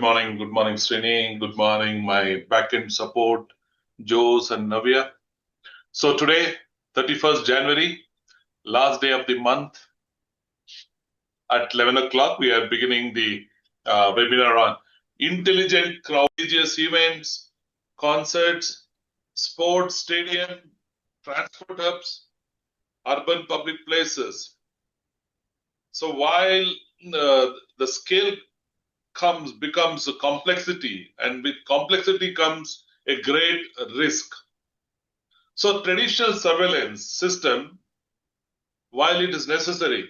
Good morning, Srini. Good morning, my backend support, Jose and Navya. So today, 31st January, last day of the month, at 11 o'clock, we are beginning the webinar on intelligent crowd religious events, concerts, sports stadium, transport hubs, urban public places. So while the scale becomes a complexity, and with complexity comes a great risk. So traditional surveillance system, while it is necessary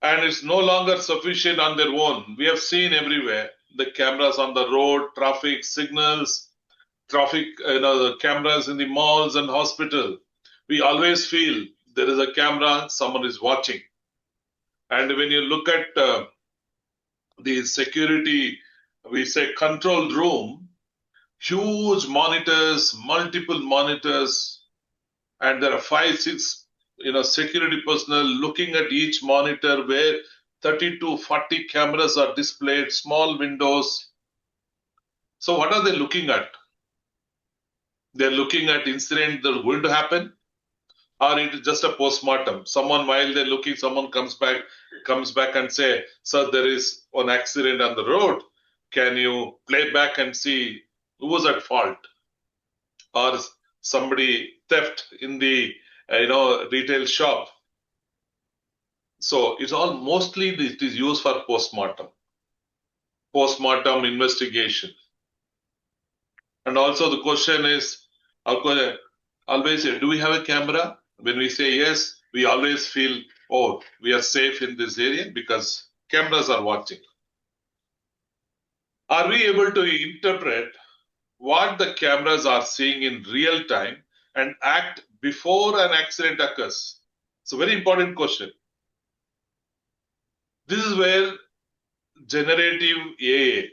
and it's no longer sufficient on their own, we have seen everywhere the cameras on the road, traffic signals, the cameras in the malls and hospital. We always feel there is a camera, someone is watching. And when you look at the security, we say control room, huge monitors, multiple monitors, and there are 5, 6, security personnel looking at each monitor where 30 to 40 cameras are displayed, small windows. So what are they looking at? They're looking at incident that are going to happen, or it is just a post-mortem. Someone, while they're looking, someone comes back and say, sir, there is an accident on the road. Can you play back and see who was at fault? Or somebody theft in the retail shop. So it's all mostly it is used for post-mortem investigation. And also the question is always, do we have a camera? When we say yes, we always feel, oh, we are safe in this area because cameras are watching. Are we able to interpret what the cameras are seeing in real time and act before an accident occurs? It's a very important question. This is where generative AI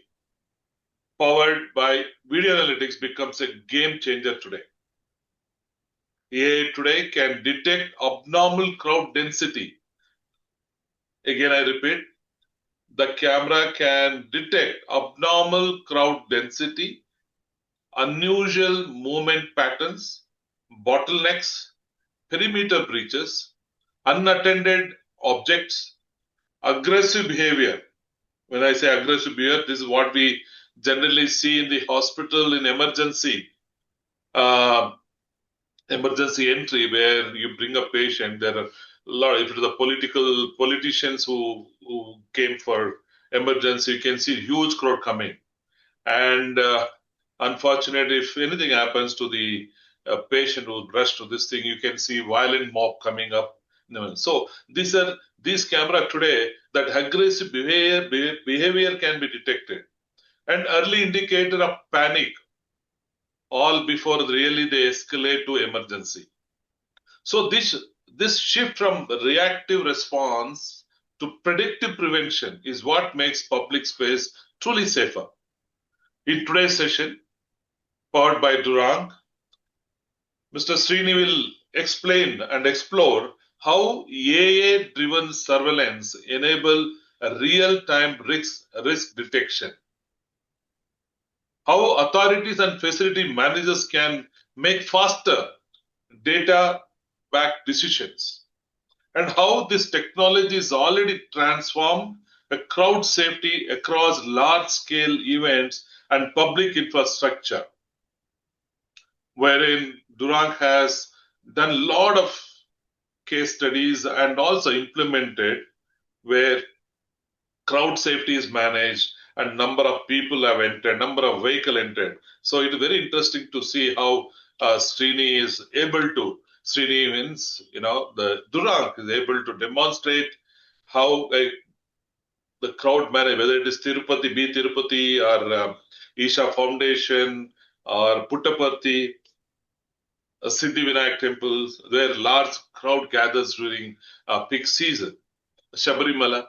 powered by video analytics becomes a game changer today. AI today can detect abnormal crowd density. Again, I repeat, the camera can detect abnormal crowd density, unusual movement patterns, bottlenecks, perimeter breaches, unattended objects, aggressive behavior. When I say aggressive behavior, this is what we generally see in the hospital in emergency entry, where you bring a patient. There are a lot. If it is the politicians who came for emergency, you can see huge crowd coming. And unfortunately, if anything happens to the patient who rushed to this thing, you can see violent mob coming up. So these camera today, that aggressive behavior can be detected, and early indicator of panic, all before really they escalate to emergency. So this shift from reactive response to predictive prevention is what makes public space truly safer. In today's session, powered by Durang, Mr. Srini will explain and explore how AI-driven surveillance enable a real-time risk detection, how authorities and facility managers can make faster data-backed decisions, and how this technology is already transformed a crowd safety across large-scale events and public infrastructure, wherein Durang has done a lot of case studies and also implemented where crowd safety is managed and number of people have entered, number of vehicle entered. So it is very interesting to see how Srini is able to, Srini means, the Durang is able to demonstrate how the crowd manage, whether it is Tirupati, B Tirupati, or Isha Foundation, or Puttaparthi, Siddhivinayak temples, where large crowd gathers during peak season. Shabarimala,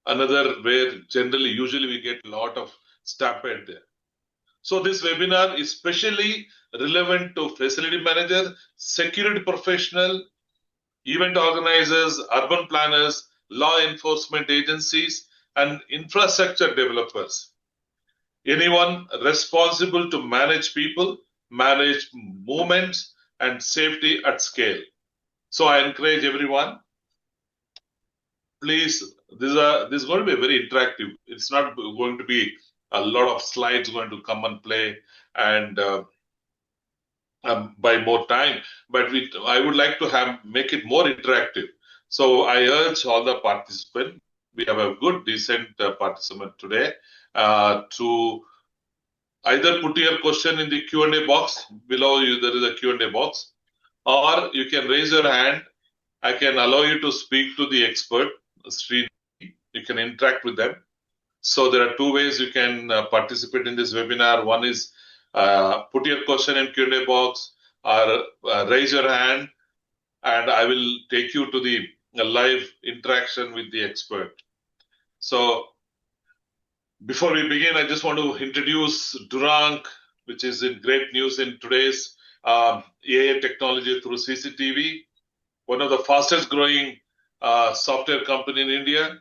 another where usually we get a lot of stampede there. So this webinar is especially relevant to facility manager, security professional, event organizers, urban planners, law enforcement agencies, and infrastructure developers. Anyone responsible to manage people, manage movements, and safety at scale. So I encourage everyone, please, this is going to be very interactive. It's not going to be a lot of slides going to come and play and buy more time, but I would like to make it more interactive. So I urge all the participants, we have a good, decent participant today, to either put your question in the Q&A box. Below you, there is a Q&A box, or you can raise your hand. I can allow you to speak to the expert, Sri. You can interact with them. So there are two ways you can participate in this webinar. One is put your question in Q&A box, or raise your hand, and I will take you to the live interaction with the expert. So before we begin, I just want to introduce Durang, which is in great news in today's AI technology through CCTV, one of the fastest growing software company in India.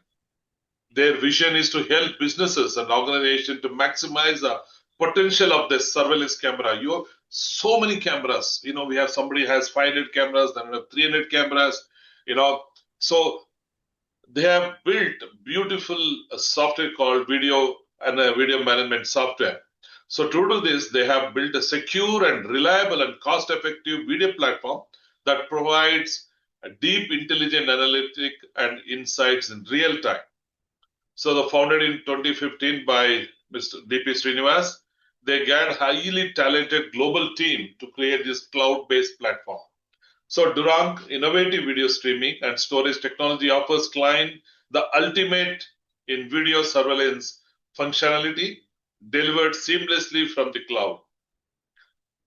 Their vision is to help businesses and organizations to maximize the potential of the surveillance camera. You have so many cameras. We have somebody has 500 cameras, then we have 300 cameras. So they have built beautiful software called video management software. So to do this, they have built a secure and reliable and cost-effective video platform that provides a deep, intelligent analytic and insights in real time. So the founded in 2015 by Mr. DP Srinivas, they got highly talented global team to create this cloud-based platform. So Durang innovative video streaming and storage technology offers client the ultimate in video surveillance functionality delivered seamlessly from the cloud.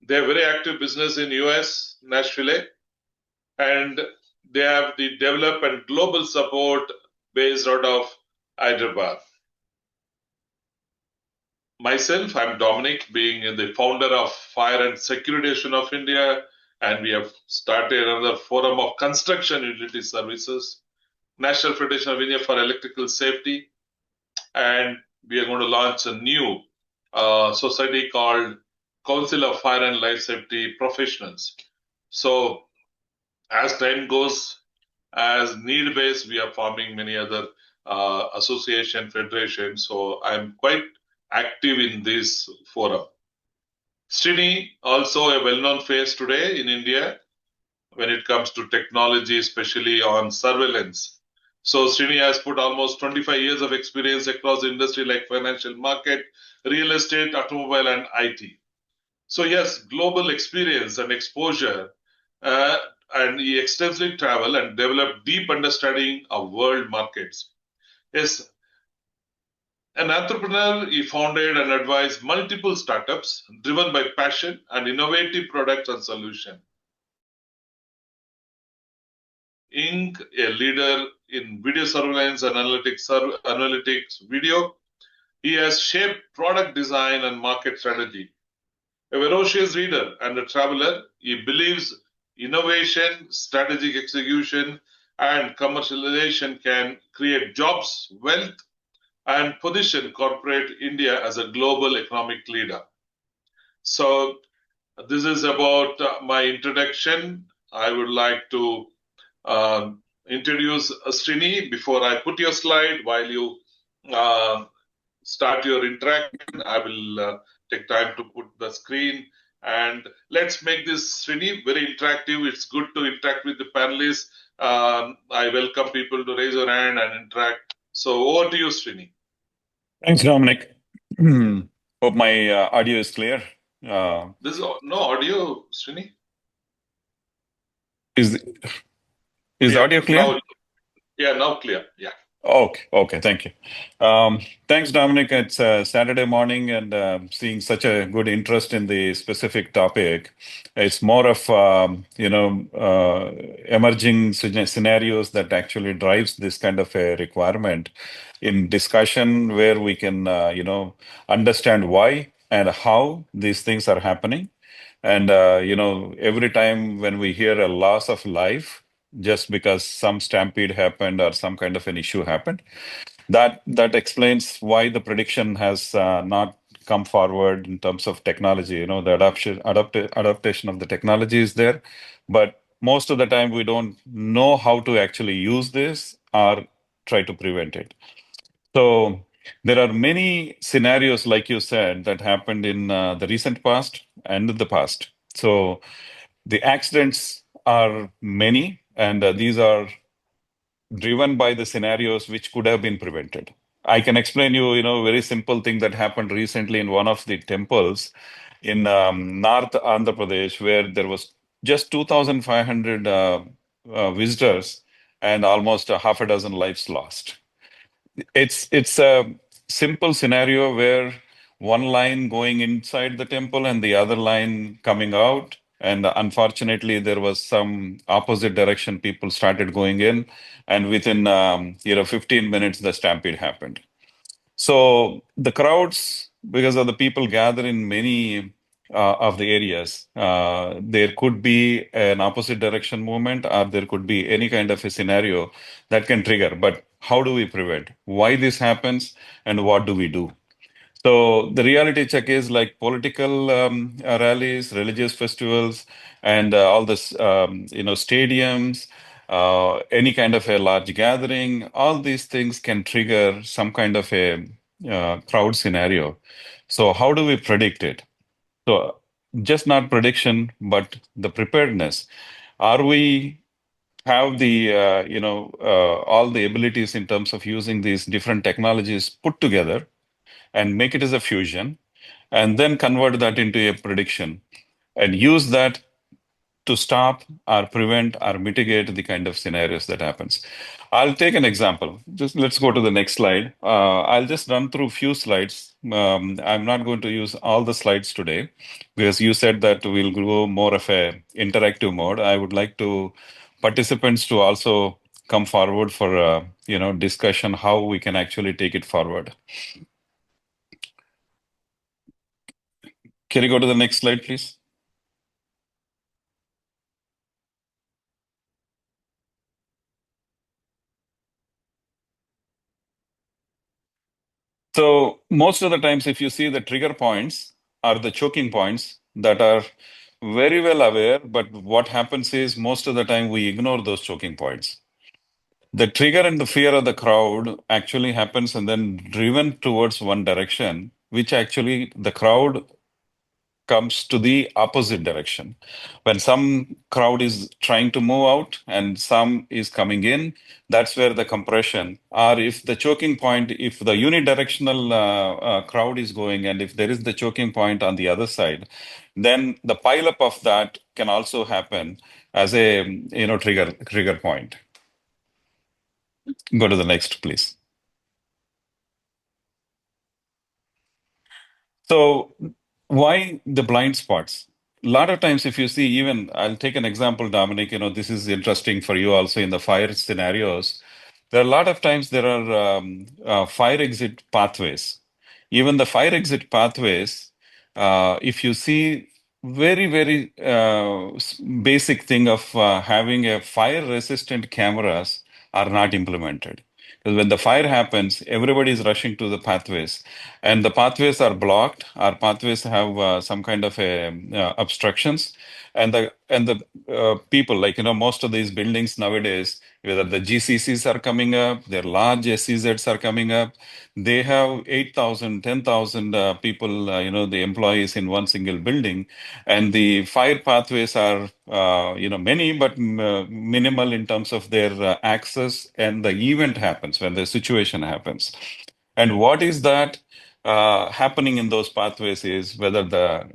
They have very active business in US, Nashville, and they have the develop and global support based out of Hyderabad. Myself, I'm Dominic, being the founder of Fire and Security Association of India, and we have started another forum of construction utility services, National Federation of India for Electrical Safety, and we are going to launch a new society called Council of Fire and Life Safety Professionals. So as time goes, as need-based, we are forming many other association, federations. So I'm quite active in this forum. Srini, also a well-known face today in India when it comes to technology, especially on surveillance. So Srini has put almost 25 years of experience across the industry like financial market, real estate, automobile, and IT. So yes, global experience and exposure, and he extensively traveled and developed deep understanding of world markets. Yes, an entrepreneur, he founded and advised multiple startups driven by passion and innovative products and solutions. Inc., a leader in video surveillance and analytics video, he has shaped product design and market strategy. A ferocious reader and a traveler, he believes innovation, strategic execution, and commercialization can create jobs, wealth, and position corporate India as a global economic leader. So this is about my introduction. I would like to introduce Srini before I put your slide. While you start your interaction, I will take time to put the screen. And let's make this, Srini, very interactive. It's good to interact with the panelists. I welcome people to raise your hand and interact. So over to you, Srini. Thanks, Dominic. Hope my audio is clear. There's no audio, Srini. Is the audio clear? Now clear. Yeah. Okay, thank you. Thanks, Dominic. It's Saturday morning, and seeing such a good interest in the specific topic. It's more of emerging scenarios that actually drives this kind of a requirement in discussion where we can understand why and how these things are happening. And every time when we hear a loss of life just because some stampede happened or some kind of an issue happened, That explains why the prediction has not come forward in terms of technology. The adaptation of the technology is there, but most of the time we don't know how to actually use this or try to prevent it. So there are many scenarios, like you said, that happened in the recent past and in the past. So the accidents are many, and these are driven by the scenarios which could have been prevented. I can explain you, very simple thing that happened recently in one of the temples in North Andhra Pradesh, where there was just 2,500 visitors and almost a half a dozen lives lost. It's a simple scenario where one line going inside the temple and the other line coming out. And unfortunately, there was some opposite direction. People started going in, and within 15 minutes, the stampede happened. So the crowds, because of the people gather in many of the areas, there could be an opposite direction movement, or there could be any kind of a scenario that can trigger. But how do we prevent? Why this happens, and what do we do? So the reality check is like political rallies, religious festivals, and all this, stadiums, any kind of a large gathering. All these things can trigger some kind of a crowd scenario. So how do we predict it? So just not prediction, but the preparedness. Are we have the all the abilities in terms of using these different technologies put together and make it as a fusion, and then convert that into a prediction and use that to stop or prevent or mitigate the kind of scenarios that happens. I'll take an example. Just let's go to the next slide. I'll just run through few slides. I'm not going to use all the slides today because you said that we'll go more of a interactive mode. I would like to participants to also come forward for discussion how we can actually take it forward. Can you go to the next slide, please? So most of the times, if you see the trigger points are the choking points that are very well aware, but what happens is most of the time we ignore those choking points. The trigger and the fear of the crowd actually happens and then driven towards one direction, which actually the crowd comes to the opposite direction. When some crowd is trying to move out and some is coming in, that's where the compression, or if the choking point, if the unidirectional crowd is going, and if there is the choking point on the other side, then the pileup of that can also happen as a trigger point. Go to the next, please. So, why the blind spots? A lot of times, if you see, even I'll take an example, Dominic, this is interesting for you also in the fire scenarios. There are a lot of times there are fire exit pathways. Even the fire exit pathways, if you see, very basic thing of having a fire resistant cameras are not implemented. Because when the fire happens, everybody is rushing to the pathways, and the pathways are blocked. Our pathways have some kind of a obstructions, and the people, like most of these buildings nowadays, whether the GCCs are coming up, their large SEZs are coming up, they have 8,000, 10,000 people, the employees in one single building, and the fire pathways are many, but minimal in terms of their access, and the event happens when the situation happens. And what is that happening in those pathways is whether the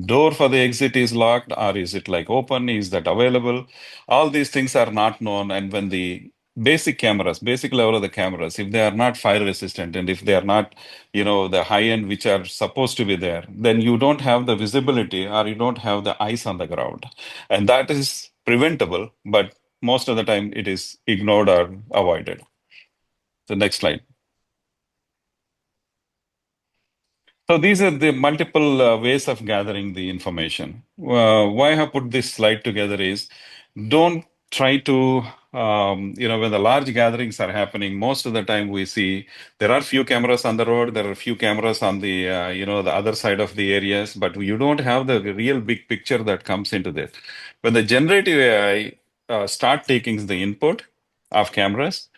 door for the exit is locked or is it like open, is that available? All these things are not known. And when the basic cameras, basic level of the cameras, if they are not fire resistant and if they are not, the high end which are supposed to be there, then you don't have the visibility or you don't have the eyes on the ground. And that is preventable, but most of the time it is ignored or avoided. The next slide. So these are the multiple ways of gathering the information. Why I have put this slide together is don't try to when the large gatherings are happening, most of the time we see there are few cameras on the road, there are few cameras on the, the other side of the areas, but you don't have the real big picture that comes into this. When the generative AI start taking the input of cameras,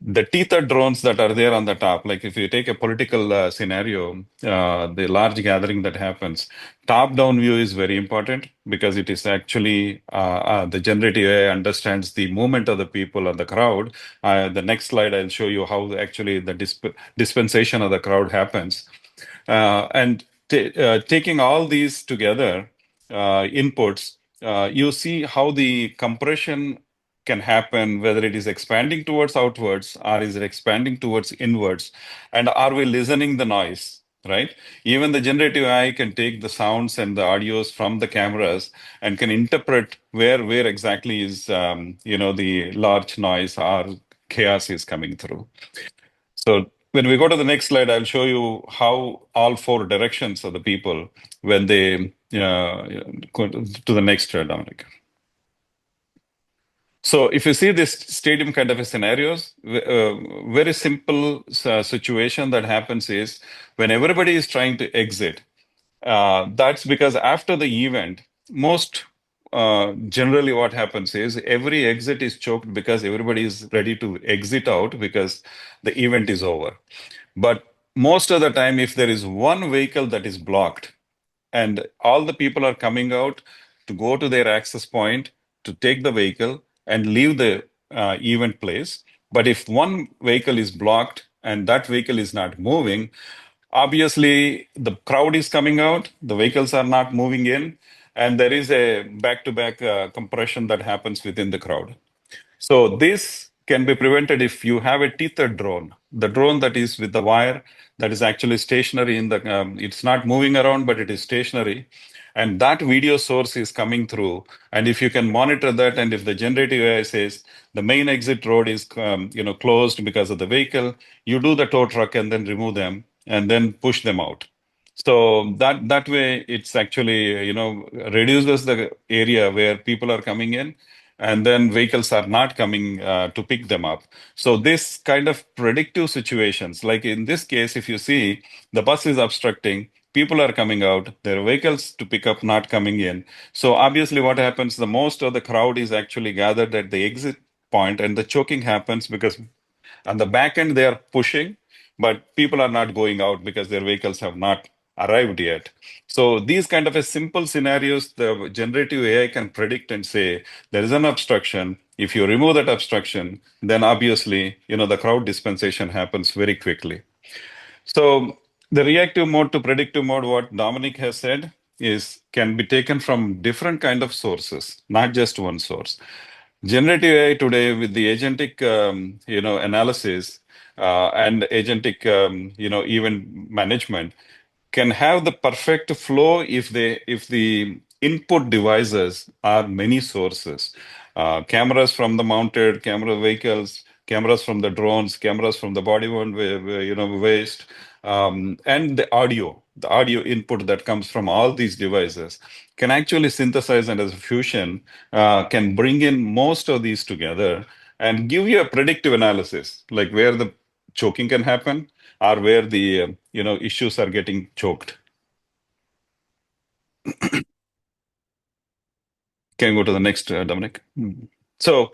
the teether drones that are there on the top, like if you take a political scenario, the large gathering that happens, top-down view is very important because it is actually the generative AI understands the movement of the people and the crowd. The next slide, I'll show you how actually the dispensation of the crowd happens. And taking all these together, inputs, you see how the compression can happen, whether it is expanding towards outwards or is it expanding towards inwards, and are we listening the noise, right? Even the generative AI can take the sounds and the audios from the cameras and can interpret where exactly is the large noise or chaos is coming through. So when we go to the next slide, I'll show you how all four directions of the people when they go to the next, Dominic. So if you see this stadium kind of a scenarios, very simple situation that happens is when everybody is trying to exit, that's because after the event, most generally what happens is every exit is choked because everybody is ready to exit out because the event is over. But most of the time, if there is one vehicle that is blocked and all the people are coming out to go to their access point to take the vehicle and leave the event place, but if one vehicle is blocked and that vehicle is not moving, obviously the crowd is coming out, the vehicles are not moving in, and there is a back-to-back compression that happens within the crowd. So this can be prevented if you have a tethered drone, the drone that is with the wire that is actually stationary in the, it's not moving around, but it is stationary. And that video source is coming through. And if you can monitor that, and if the generative AI says the main exit road is, closed because of the vehicle, you do the tow truck and then remove them and then push them out. So that way, it's actually reduces the area where people are coming in, and then vehicles are not coming to pick them up. So this kind of predictive situations, like in this case, if you see the bus is obstructing, people are coming out, there are vehicles to pick up not coming in. So obviously, what happens? The most of the crowd is actually gathered at the exit point, and the choking happens because on the back end, they are pushing, but people are not going out because their vehicles have not arrived yet. So these kind of a simple scenarios, the generative AI can predict and say there is an obstruction. If you remove that obstruction, then obviously, the crowd dispensation happens very quickly. So the reactive mode to predictive mode, what Dominic has said, is can be taken from different kind of sources, not just one source. Generative AI today with the agentic, analysis and agentic, event management can have the perfect flow if the input devices are many sources, cameras from the mounted camera vehicles, cameras from the drones, cameras from the body worn waste, and the audio input that comes from all these devices can actually synthesize, and as a fusion can bring in most of these together and give you a predictive analysis, like where the choking can happen or where the issues are getting choked. Can you go to the next, Dominic? So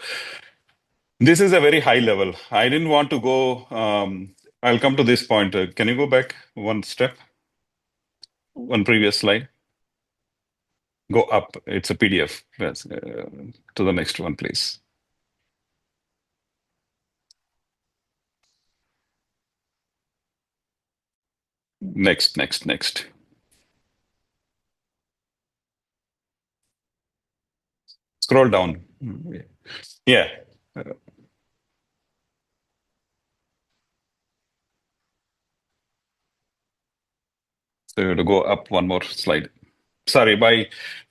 this is a very high level. I didn't want to go. I'll come to this point. Can you go back one step, one previous slide? Go up. It's a PDF. Yes, to the next one, please. Next, next, next. Scroll down. Yeah. So you have to go up one more slide. Sorry,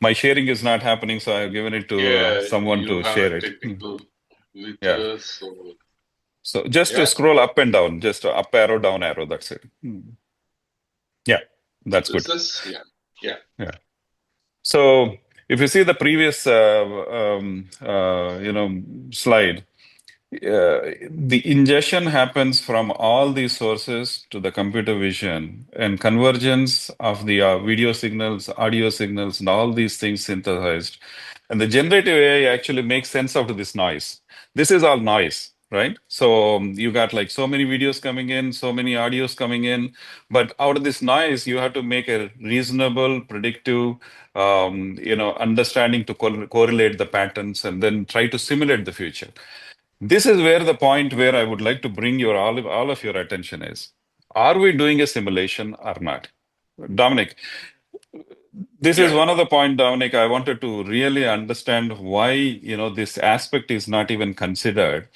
my sharing is not happening, so I've given it to Yeah, someone you to have share it. technical Yeah. glitches. So So just to yeah, scroll up and down, just up arrow, down arrow. That's it. Yeah, so that's this good. is yeah, yeah. Yeah. So If you see the previous slide, the ingestion happens from all these sources to the computer vision, and convergence of the video signals, audio signals, and all these things synthesized. And the generative AI actually makes sense out of this noise. This is all noise, right? So you got like so many videos coming in, so many audios coming in, but out of this noise, you have to make a reasonable, predictive, understanding to correlate the patterns and then try to simulate the future. This is where the point where I would like to bring your all of your attention is. Are we doing a simulation or not? Dominic, this is Yeah. one of the point, Dominic, I wanted to really understand why, this aspect is not even considered.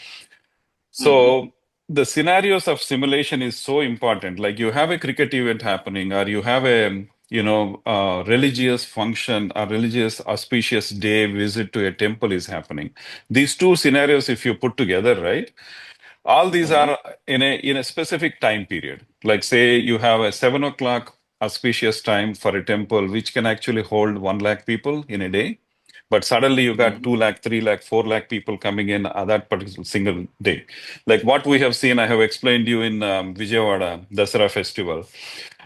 Hmm. So the scenarios of simulation is so important. Like you have a cricket event happening, or you have a religious function, a religious auspicious day visit to a temple is happening. These two scenarios, if you put together, right? All these Hmm. are in a specific time period. Like say you have a 7 o'clock auspicious time for a temple, which can actually hold 1 lakh people in a day. But suddenly you got Hmm. 2 lakh, 3 lakh, 4 lakh people coming in at that particular single day. Like what we have seen, I have explained you in Vijayawada Dasara festival.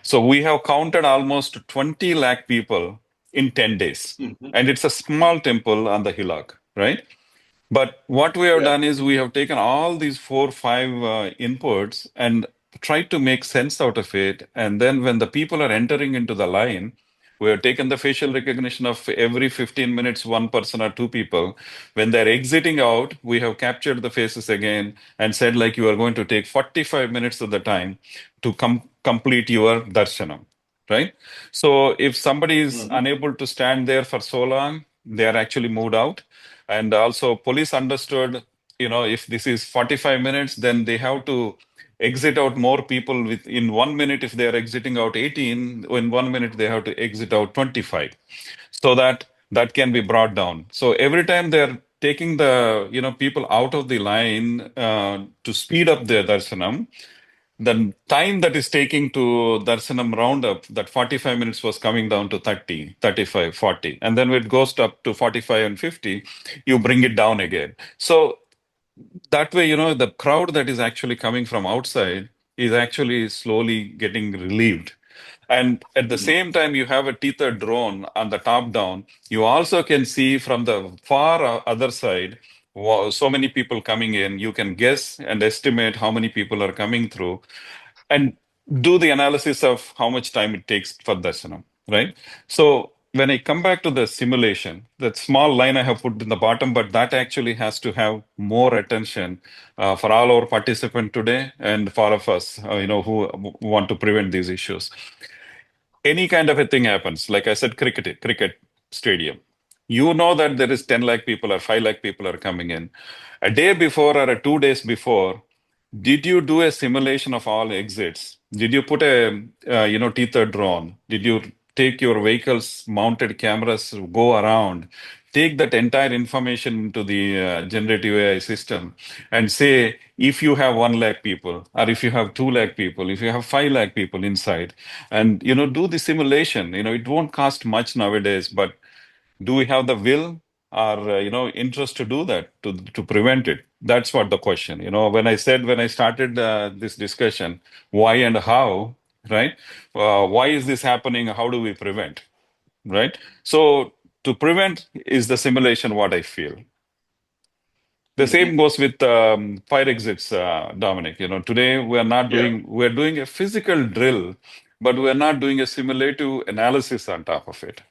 So we have counted almost 20 lakh people in 10 days. Hmm. And it's a small temple on the hillock, right? But what we have Yeah. done is we have taken all these 4, 5 inputs and tried to make sense out of it. And then when the people are entering into the line, we have taken the facial recognition of every 15 minutes, one person or two people. When they're exiting out, we have captured the faces again and said, like, you are going to take 45 minutes of the time to complete your darshanam, right? So if somebody is Hmm. unable to stand there for so long, they are actually moved out. And also, police understood, if this is 45 minutes, then they have to exit out more people in 1 minute. If they are exiting out 18, in 1 minute, they have to exit out 25 so that that can be brought down. So every time they're taking the, people out of the line to speed up their darshanam, the time that is taking to Darshanam roundup, that 45 minutes was coming down to 30, 35, 40. And then when it goes up to 45 and 50, you bring it down again. So that way, the crowd that is actually coming from outside is actually slowly getting relieved. And at the Hmm. same time, you have a tethered drone on the top down. You also can see from the far other side, wow, so many people coming in. You can guess and estimate how many people are coming through and do the analysis of how much time it takes for darshanam, right? So when I come back to the simulation, that small line I have put in the bottom, but that actually has to have more attention for all our participants today and for of us, who want to prevent these issues. Any kind of a thing happens, like I said, cricket stadium. You know that there is 10 lakh people or 5 lakh people are coming in. A day before or 2 days before, did you do a simulation of all exits? Did you put a tethered drone? Did you take your vehicle's mounted cameras, go around, take that entire information into the generative AI system, and say if you have 1 lakh people, or if you have 2 lakh people, if you have 5 lakh people inside, and do the simulation. It won't cost much nowadays, but do we have the will or interest to do that to prevent it? That's what the question. When I started this discussion, why and how, right? Why is this happening? How do we prevent, right? So to prevent is the simulation. What I feel. The Hmm. same goes with fire exits, Dominic. Today Yeah. we're doing a physical drill, but we're not doing a simulative analysis on top of it.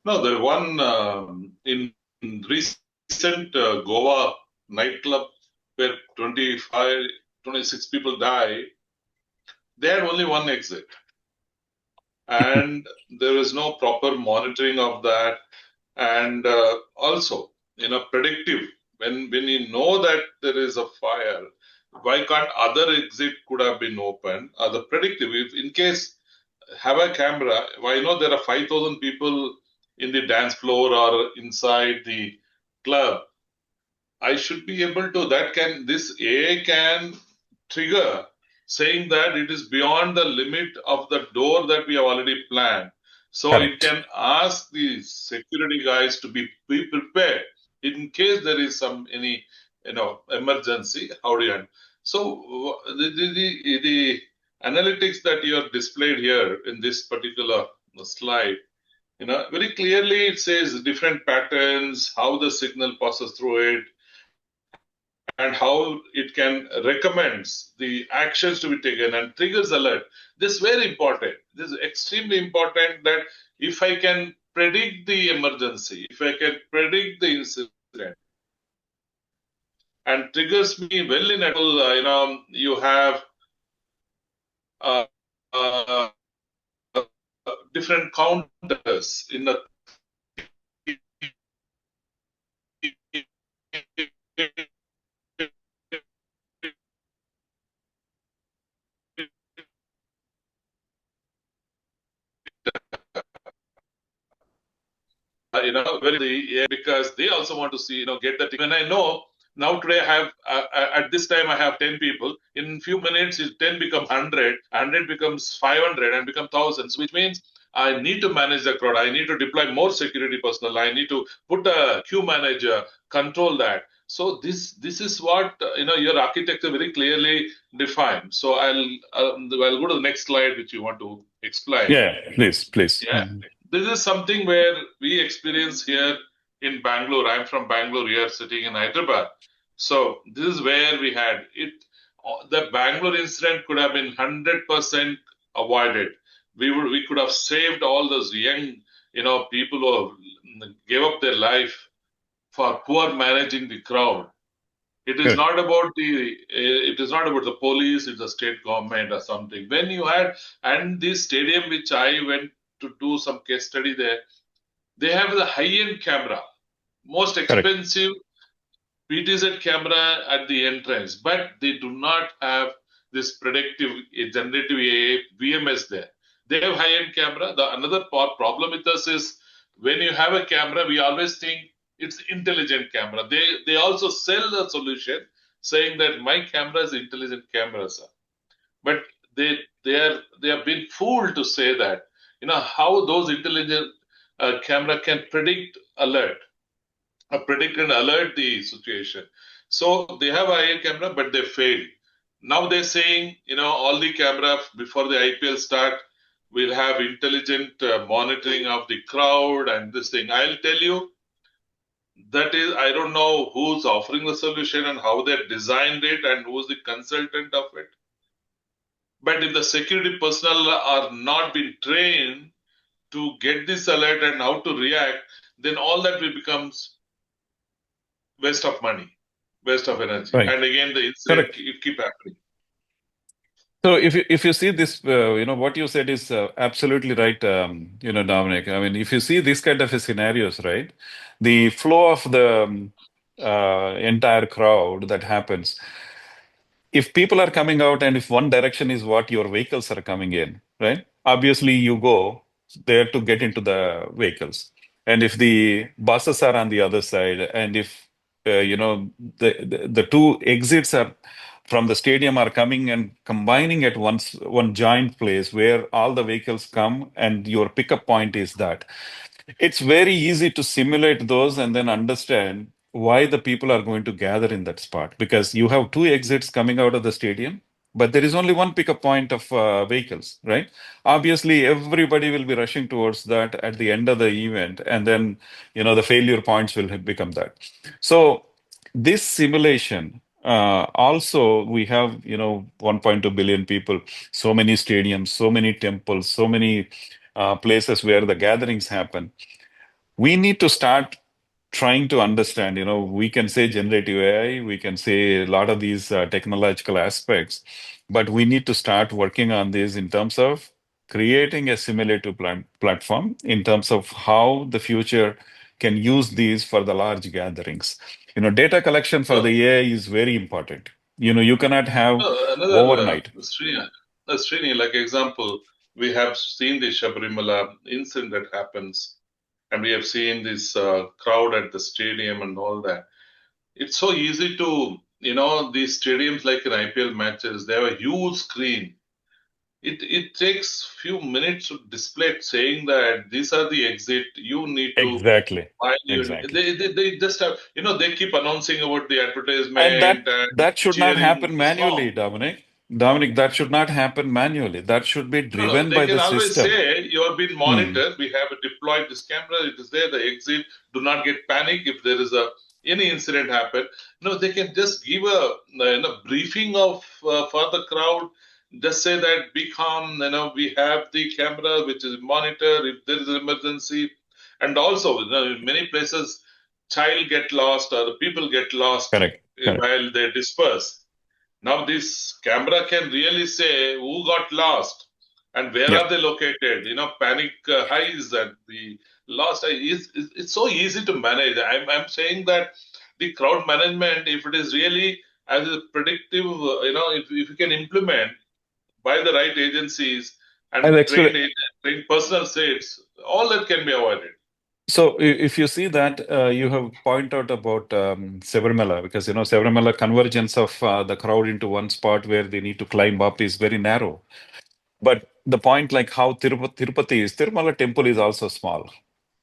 No, the one in recent Goa nightclub where 25, 26 people die, they had only one exit. And there is no proper monitoring of that. And also, predictive, when you know that there is a fire, why can't other exit could have been open? The predictive, if in case have a camera, why know there are 5,000 people in the dance floor or inside the club, I should be able to, this AI can trigger saying that it is beyond the limit of the door that we have already planned. So it Correct. can ask the security guys to be prepared in case there is any emergency. How do you handle? So the analytics that you have displayed here in this particular slide, very clearly it says different patterns, how the signal passes through it, and how it can recommends the actions to be taken and triggers alert. This is very important. This is extremely important that if I can predict the emergency, if I can predict the incident, and triggers me well in advance, you have uh, uh, different counters in a very because they also want to see, get that. When I know now today I have at this time I have 10 people. In few minutes, 10 becomes 100, 100 becomes 500, and become thousands, which means I need to manage the crowd. I need to deploy more security personnel. I need to put a queue manager, control that. So this is what your architecture very clearly defined. So I'll go to the next slide, which you want to explain. Yeah, please, please. Yeah, this is something where we experience here in Bangalore. I'm from Bangalore here, sitting in Hyderabad. So this is where we had it. The Bangalore incident could have been 100% avoided. We could have saved all those young, people who gave up their life for poor managing the crowd. It is Good. not about the police, it's the state government or something. When you had, and this stadium which I went to do some case study there, they have the high-end camera, most Correct. expensive PTZ camera at the entrance, but they do not have this predictive generative AI VMS there. They have high-end camera. The another problem with us is when you have a camera, we always think it's intelligent camera. They also sell the solution saying that my camera is intelligent camera, sir. But they have been fooled to say that. How those intelligent camera can predict and alert the situation. So they have IR camera, but they failed. Now they're saying, all the camera before the IPL start will have intelligent monitoring of the crowd and this thing. I'll tell you, that is, I don't know who's offering the solution and how they designed it and who's the consultant of it. But if the security personnel are not being trained to get this alert and how to react, then all that will becomes waste of money, waste of energy, Right. and again the incident Correct. keep happening. So if you see this, what you said is absolutely right, Dominic. I mean, if you see this kind of a scenarios, right, the flow of the entire crowd that happens, if people are coming out and if one direction is what your vehicles are coming in, right? Obviously, you go there to get into the vehicles. And if the buses are on the other side, and if the two exits are from the stadium are coming and combining at one giant place where all the vehicles come and your pickup point is that it's very easy to simulate those and then understand why the people are going to gather in that spot because you have two exits coming out of the stadium, but there is only one pickup point of vehicles, right? Obviously, everybody will be rushing towards that at the end of the event, and then the failure points will become that. So this simulation. Also, we have 1.2 billion people, so many stadiums, so many temples, so many places where the gatherings happen. We need to start trying to understand, we can say generative AI, we can say a lot of these technological aspects, but we need to start working on this in terms of creating a simulative platform in terms of how the future can use these for the large gatherings. Data collection for So the AI is very important. You cannot have another overnight. Srini, like example, we have seen the Shabarimala incident that happens, and we have seen this crowd at the stadium and all that. It's so easy to, these stadiums like in IPL matches, they have a huge screen. it takes few minutes to display it saying that these are the exit. You need to Exactly. file Exactly. they just have, they keep announcing about the And advertisement that and that should not cheering happen the manually, song. Dominic. Dominic, that should not happen manually. That should be No, no, driven they by can the always system. say you have been Hmm. monitored. We have deployed this camera. It is there. The exit. Do not get panic if there is any incident happen. No, they can just give a briefing of for the crowd. Just say that be calm. We have the camera which is monitor if there is an emergency, and also in many places, child get lost or the people get lost Correct. Correct. while they disperse. Now, this camera can really say who got lost and where Yep. are they located. Panic highs and the lost. It's so easy to manage. I'm saying that the crowd management, if it is really as a predictive, if you can implement by the right agencies I've and actually trained personal states, all that can be avoided. So if you see that you have point out about Sabarimala, because Sabarimala convergence of the crowd into one spot where they need to climb up is very narrow. But the point like how Tirupati is, Tirumala temple is also small.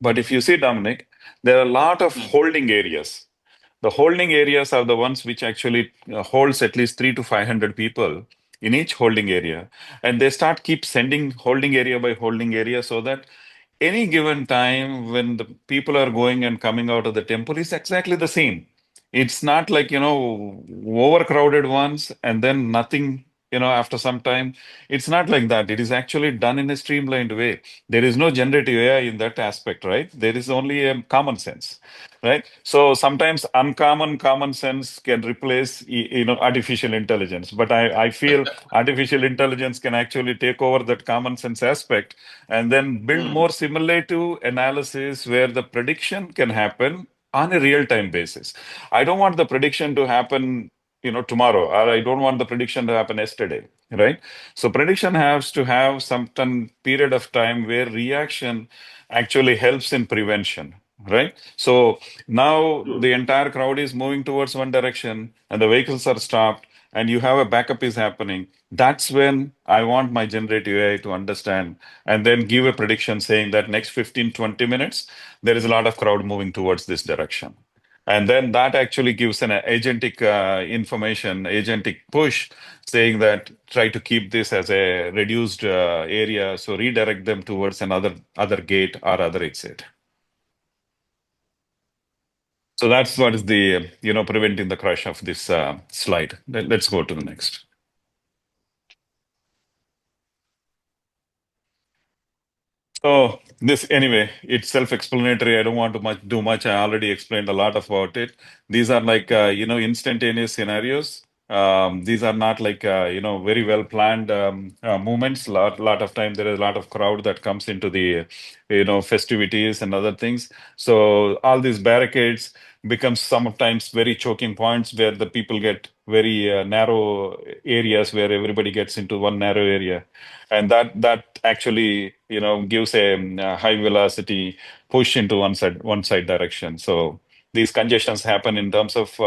But if you see, Dominic, there are a lot of Hmm. holding areas. The holding areas are the ones which actually holds at least 3 to 500 people in each holding area, and they start keep sending holding area by holding area so that any given time when the people are going and coming out of the temple is exactly the same. It's not like, overcrowded ones and then nothing, after some time. It's not like that. It is actually done in a streamlined way. There is no generative AI in that aspect, right? There is only a common sense, right? So sometimes uncommon common sense can replace, artificial intelligence. But I feel artificial intelligence can actually take over that common sense aspect and then build Hmm. more simulative analysis where the prediction can happen on a real time basis. I don't want the prediction to happen, tomorrow, or I don't want the prediction to happen yesterday, right? So prediction has to have some period of time where reaction actually helps in prevention, right? So now True. the entire crowd is moving towards one direction and the vehicles are stopped and you have a backup is happening. That's when I want my generative AI to understand and then give a prediction saying that next 15-20 minutes, there is a lot of crowd moving towards this direction. And then that actually gives an agentic information, agentic push saying that try to keep this as a reduced area. So redirect them towards another other gate or other exit. So that's what is the, preventing the crash of this slide. Let's go to the next. So this anyway, it's self-explanatory. I don't want to do much. I already explained a lot about it. These are like instantaneous scenarios. These are not like very well planned movements. Lot of time there is a lot of crowd that comes into the festivities and other things. So all these barricades becomes sometimes very choking points where the people get very narrow areas where everybody gets into one narrow area, and that actually gives a high velocity push into one side direction. So these congestions happen in terms of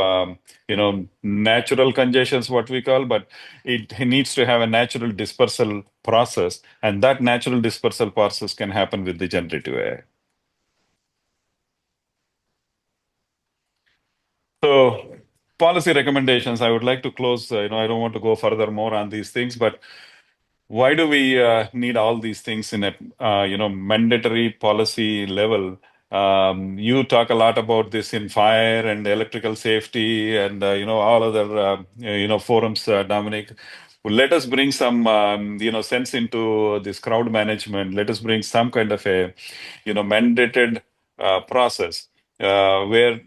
natural congestions, what we call, but it needs to have a natural dispersal process, and that natural dispersal process can happen with the generative AI. So policy recommendations, I would like to close. I don't want to go further more on these things, but why do we need all these things in a mandatory policy level? You talk a lot about this in fire and electrical safety and all other forums, Dominic. Let us bring some sense into this crowd management. Let us bring some kind of a mandated process where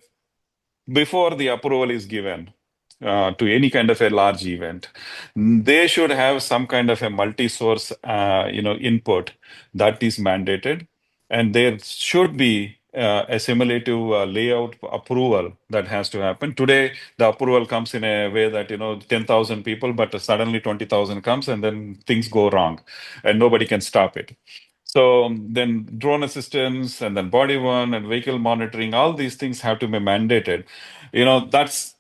before the approval is given to any kind of a large event, they should have some kind of a multi-source, input that is mandated, and there should be a simulative layout approval that has to happen. Today, the approval comes in a way that 10,000 people, but suddenly 20,000 comes, and then things go wrong, and nobody can stop it. So then drone assistance and then body one and vehicle monitoring, all these things have to be mandated. That's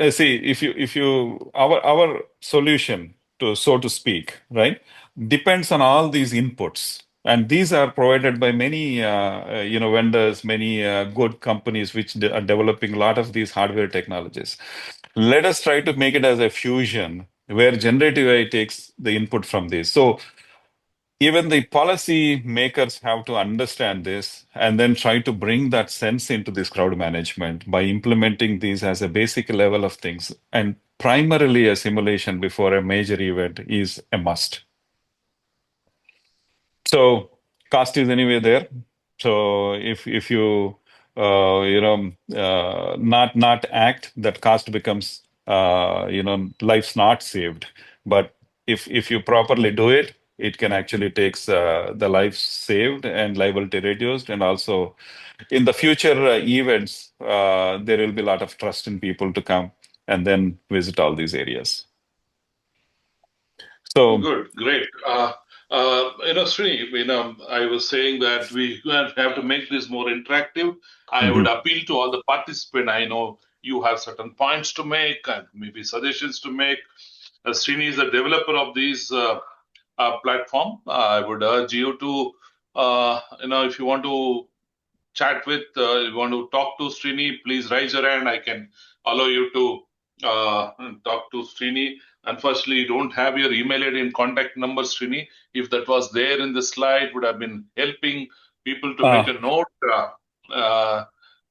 see if you our solution to so to speak, right? depends on all these inputs. And these are provided by many, vendors, many good companies which are developing a lot of these hardware technologies. Let us try to make it as a fusion where generative AI takes the input from this. So even the policy makers have to understand this and then try to bring that sense into this crowd management by implementing these as a basic level of things. And primarily a simulation before a major event is a must. So cost is anyway there. So if you not act, that cost becomes life's not saved. But if you properly do it, it can actually takes the life saved and liability reduced, and also in the future events there will be a lot of trust in people to come and then visit all these areas. So. Good, great. Srini, I was saying that we have to make this more interactive. I would Mhm. appeal to all the participants. I know you have certain points to make and maybe suggestions to make. Srini is the developer of these platform. I would urge you to, if you want to chat with, you want to talk to Srini, please raise your hand. I can allow you to talk to Srini. Unfortunately, you don't have your email ID and contact number, Srini. If that was there in the slide, would have been helping people to make a note.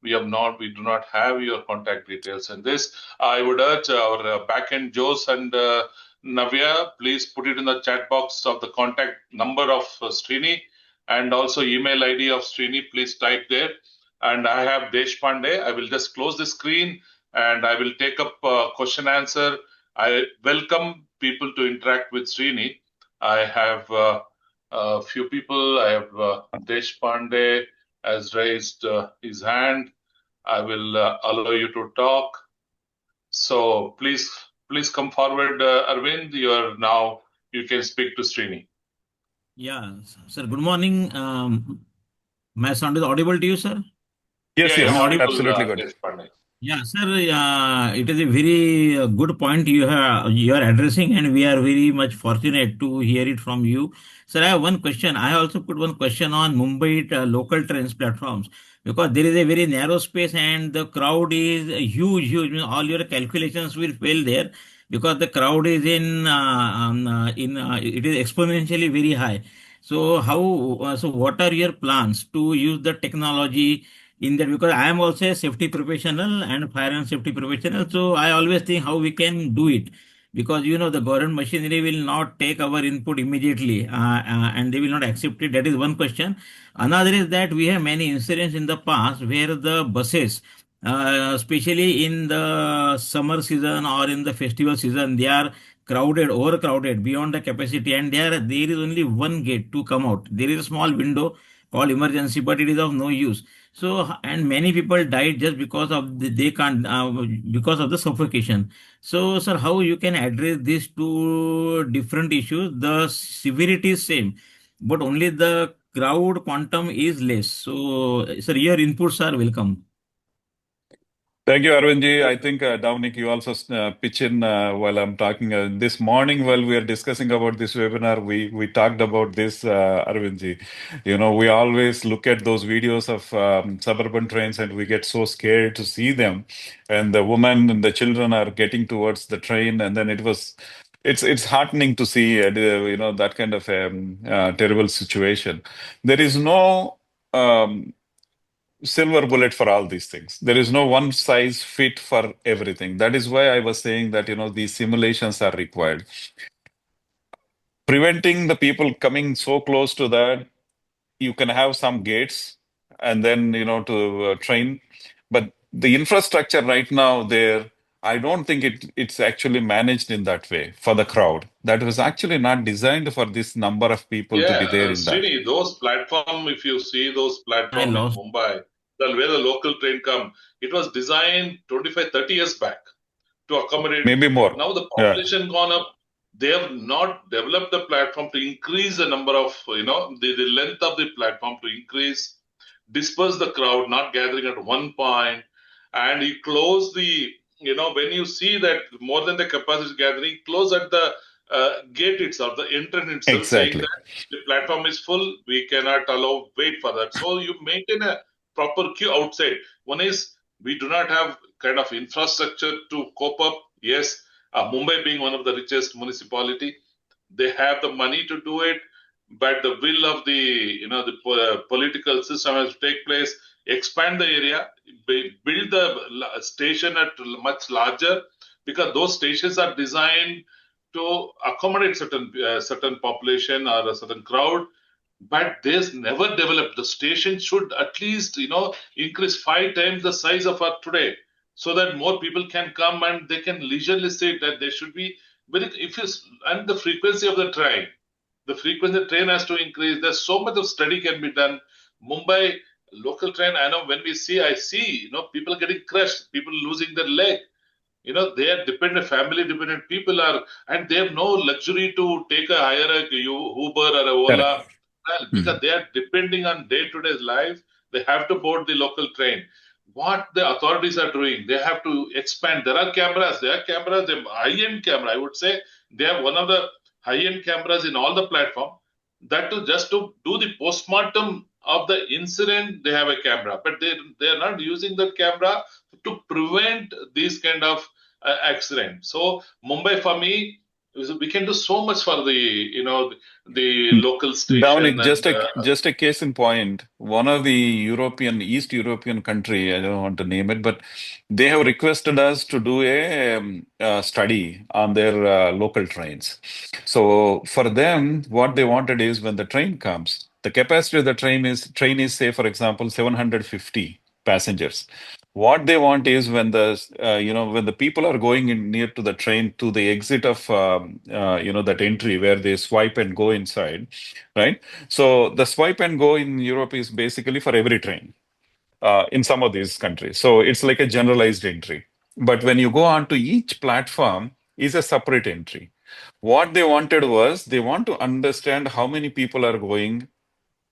We do not have your contact details in this. I would urge our backend Jose and Navya, please put it in the chat box of the contact number of Srini and also email ID of Srini. Please type there. And I have Deshpande. I will just close the screen and I will take up question answer. I welcome people to interact with Srini. I have a few people. I have Deshpande has raised his hand. I will allow you to talk. So please come forward, Arvind. You can speak to Srini. Yeah, sir. Good morning. My sound is audible to you, sir? Yes, Yeah, you're Am I yes, audible? audible, absolutely good. Deshpande. Yeah, sir. It is a very good point you are addressing, and we are very much fortunate to hear it from you, sir. I have one question. I also put one question on Mumbai local trains platforms because there is a very narrow space and the crowd is huge, huge. I mean, all your calculations will fail there because the crowd is it is exponentially very high. So so what are your plans to use the technology in that? Because I am also a safety professional and fire and safety professional, so I always think how we can do it, because the government machinery will not take our input immediately, and they will not accept it. That is one question. Another is that we have many incidents in the past where the buses, especially in the summer season or in the festival season, they are crowded, overcrowded beyond the capacity, and there is only one gate to come out. There is a small window called emergency, but it is of no use. So, and many people died just because of they can't, because of the suffocation. So, sir, how you can address these two different issues? The severity is same, but only the crowd quantum is less. So, sir, your inputs are welcome. Thank you, Arvindji. I think, Dominic, you also pitch in while I'm talking. This morning, while we are discussing about this webinar, we talked about this, Arvindji. We always look at those videos of suburban trains and we get so scared to see them. And the woman and the children are getting towards the train. And then it's heartening to see, that kind of terrible situation. There is no silver bullet for all these things. There is no one size fit for everything. That is why I was saying that, these simulations are required. Preventing the people coming so close to that, you can have some gates and then, to train. But the infrastructure right now there, I don't think it's actually managed in that way for the crowd. That was actually not designed for this number of people to be Yeah, there in that. Srini, those platform, if you see those I platform in lost. Mumbai, where the local train come, it was designed 25, 30 years back to accommodate. Maybe more. Now the Yeah. population gone up. They have not developed the platform to increase the number of, the length of the platform to increase, disperse the crowd, not gathering at one point, and you close the, when you see that more than the capacity gathering, close at the gate itself, the entrance itself, saying Exactly. that the platform is full, we cannot allow wait for that. So you maintain a proper queue outside. One is we do not have kind of infrastructure to cope up. Yes, Mumbai being one of the richest municipality, they have the money to do it, but the will of the political system has to take place. Expand the area, build the station at much larger, because those stations are designed to accommodate certain population or a certain crowd, but there's never developed. The station should at least increase 5 times the size of our today, so that more people can come and they can leisurely sit. That there should be very, if you and the frequency of the train, has to increase. There's so much of study can be done. Mumbai local train, I know when I see people getting crushed, people losing their leg. They are dependent, family dependent people are, and they have no luxury to take a hire a Uber or a Ola, Correct. well, Mhm. because they are depending on day to day life. They have to board the local train. What the authorities are doing, they have to expand. There are cameras, they high-end camera. I would say they have one of the high-end cameras in all the platform. That to just to do the postmortem of the incident, they have a camera, but they are not using that camera to prevent these kind of accident. So Mumbai for me, we can do so much for the local station Dominic, and just a case in point. One of the East European country, I don't want to name it, but they have requested us to do a study on their local trains. So for them, what they wanted is when the train comes, the capacity of the train is say, for example, 750 passengers. What they want is when the people are going in near to the train to the exit of that entry where they swipe and go inside, right? So the swipe and go in Europe is basically for every train in some of these countries. So it's like a generalized entry. But when you go on to each platform is a separate entry. What they wanted was they want to understand how many people are going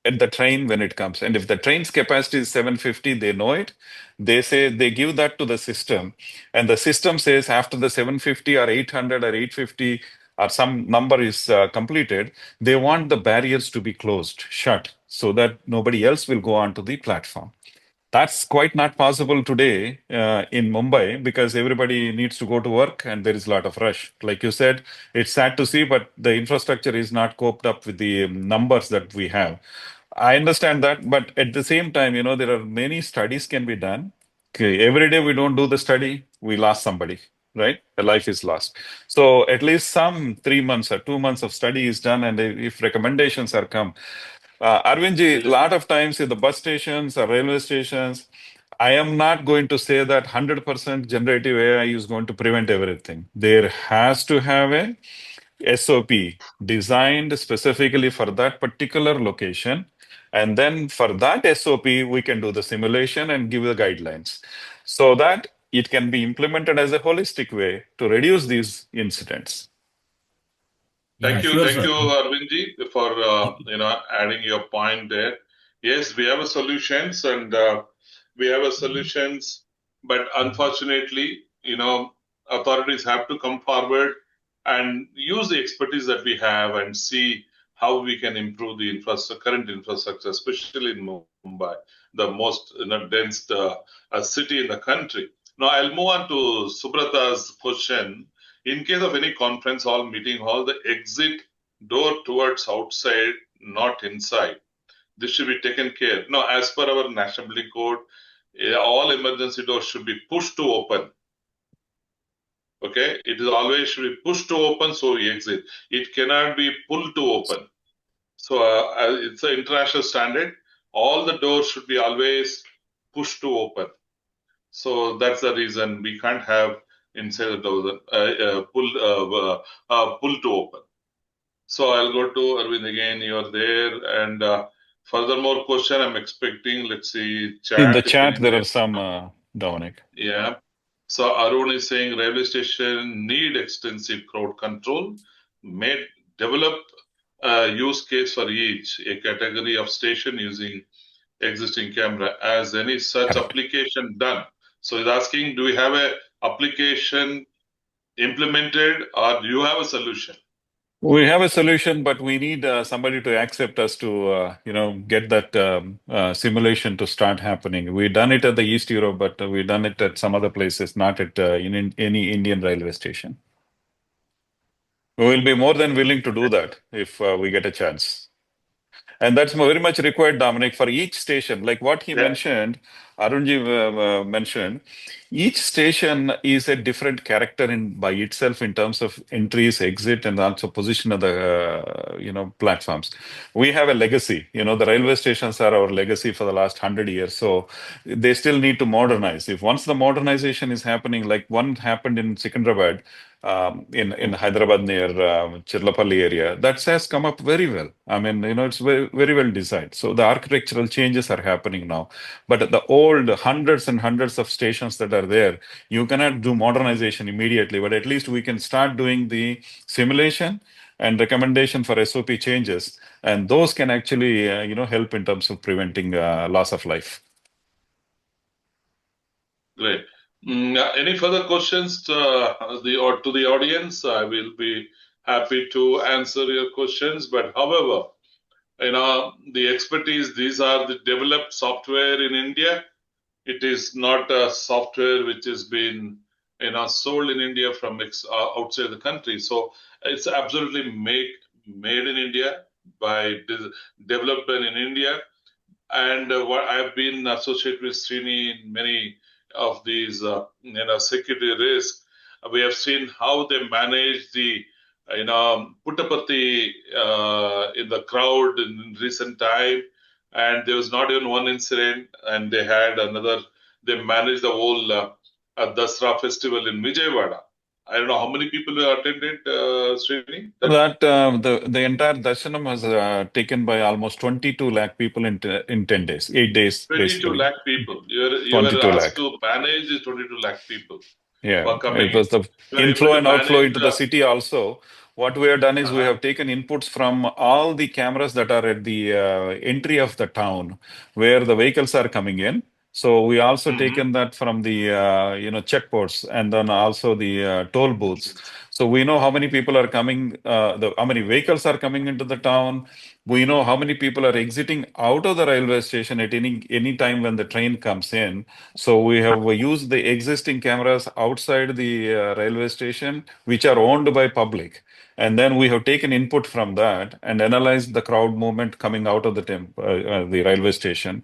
at the train when it comes. And if the train's capacity is 750, they know it. They say they give that to the system, and the system says after the 750 or 800 or 850 or some number is completed, they want the barriers to be closed, shut, so that nobody else will go onto the platform. That's quite not possible today in Mumbai because everybody needs to go to work and there is a lot of rush. Like you said, it's sad to see, but the infrastructure is not coped up with the numbers that we have. I understand that, but at the same time, there are many studies can be done. Okay, every day we don't do the study, we lost somebody, right? A life is lost. So at least some 3 months or 2 months of study is done, and if recommendations are come, Arvindji, a lot of times in the bus stations or railway stations, I am not going to say that 100% generative AI is going to prevent everything. There has to have a SOP designed specifically for that particular location. And then for that SOP, we can do the simulation and give the guidelines so that it can be implemented as a holistic way to reduce these incidents. Yeah, sure, Thank sir. you, Arvindji, for adding your point there. Yes, we have a solutions, and but unfortunately, authorities have to come forward and use the expertise that we have and see how we can improve the current infrastructure, especially in Mumbai, the most dense city in the country. Now, I'll move on to Subrata's question. In case of any conference hall, meeting hall, the exit door towards outside, not inside. This should be taken care. Now, as per our National Building Code, all emergency doors should be pushed to open. Okay, it is always should be pushed to open, so we exit. It cannot be pulled to open. So it's an international standard. All the doors should be always pushed to open. So that's the reason we can't have inside the door pull to open. So I'll go to Arvind again. You're there, and furthermore question I'm expecting. Let's see In the chat if chat, there anybody. are some, Dominic. Yeah. So Arun is saying railway station need extensive crowd control. May develop a use case for each a category of station using existing camera. As any such Correct. application done? So he's asking, do we have a application implemented or do you have a solution? We have a solution, but we need somebody to accept us to, get that simulation to start happening. We've done it at the East Europe, but we've done it at some other places, not at in any Indian railway station. We will be more than willing to do that if we get a chance. And that's very much required, Dominic, for each station. Like what he Yeah, mentioned, Arunji mentioned, each station is a different character in by itself in terms of entries, exit, and also position of the platforms. We have a legacy. The railway stations are our legacy for the last 100 years. So they still need to modernize. If once the modernization is happening, like one happened in Secunderabad, in Hyderabad near Chirlapalli area, that has come up very well. I mean, it's very, very well designed. So the architectural changes are happening now. But the old hundreds and hundreds of stations that are there, you cannot do modernization immediately, but at least we can start doing the simulation and recommendation for SOP changes, and those can actually, help in terms of preventing loss of life. great. Any further questions to the audience? I will be happy to answer your questions. But however, the expertise, these are the developed software in India. It is not a software which has been sold in India from outside the country. So it's absolutely made in India by developed in India. And what I've been associated with Srini in many of these security risks. We have seen how they manage the Puttaparthi in the crowd in recent time, and there was not even one incident, and they had another. They managed the whole Dasra festival in Vijayawada. I don't know how many people attended, Srini. That the entire darshanam was taken by almost 22 lakh people in 10 days, 8 days 22 basically. lakh people. You were 22 asked lakh. to manage 22 lakh people Yeah, who are coming it in. was the You were able inflow to and outflow manage. into the city also. What we have done is we Uh-huh. have taken inputs from all the cameras that are at the entry of the town where the vehicles are coming in. So we also Mm-hmm. taken that from the checkposts and then also the toll booths. So we know how many people are coming, how many vehicles are coming into the town. We know how many people are exiting out of the railway station at any time when the train comes in. So we have used the existing cameras outside the railway station, which are owned by public. And then we have taken input from that and analyzed the crowd movement coming out of the railway station.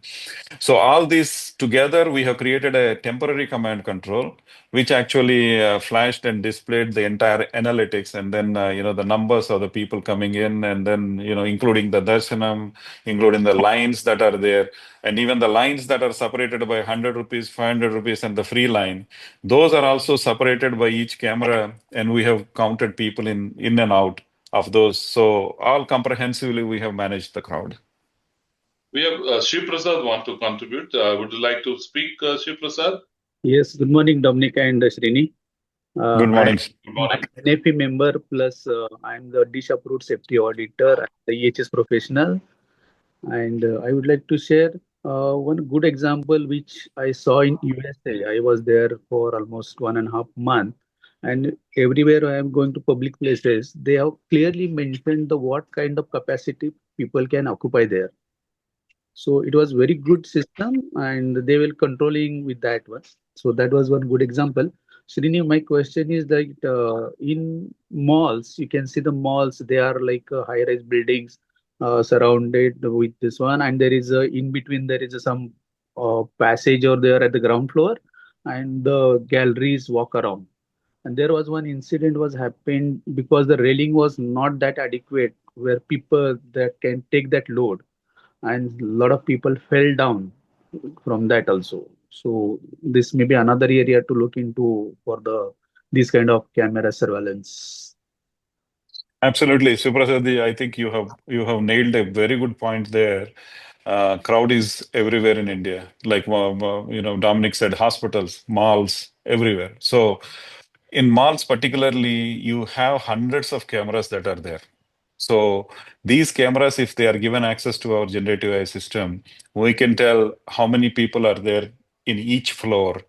So all these together, we have created a temporary command control, which actually flashed and displayed the entire analytics, and then the numbers of the people coming in, and then including the darshanam, including the lines that are there, and even the lines that are separated by 100 rupees, 500 rupees, and the free line. Those are also separated by each camera, and we have counted people in and out of those. So all comprehensively, we have managed the crowd. We have Shiv Prasad want to contribute. Would you like to speak, Shiv Prasad? Yes, good morning, Dominic and Srini. Good I'm morning. Good morning. an NFP member plus I'm the dish approved safety auditor and the EHS professional. And I would like to share one good example which I saw in USA. I was there for almost 1.5 months, and everywhere I am going to public places, they have clearly mentioned the what kind of capacity people can occupy there. So it was very good system and they were controlling with that one. So that was one good example. Srini, my question is that in malls, you can see the malls, they are like high-rise buildings surrounded with this one, and there is a in between there is a, some passage or there at the ground floor, and the galleries walk around. And there was one incident was happened because the railing was not that adequate where people that can take that load, and a lot of people fell down from that also. So this may be another area to look into for the this kind of camera surveillance. Absolutely, Suprasad, I think you have nailed a very good point there. Crowd is everywhere in India. Like Dominic said, hospitals, malls, everywhere. So in malls particularly, you have hundreds of cameras that are there. So these cameras, if they are given access to our generative AI system, we can tell how many people are there in each floor,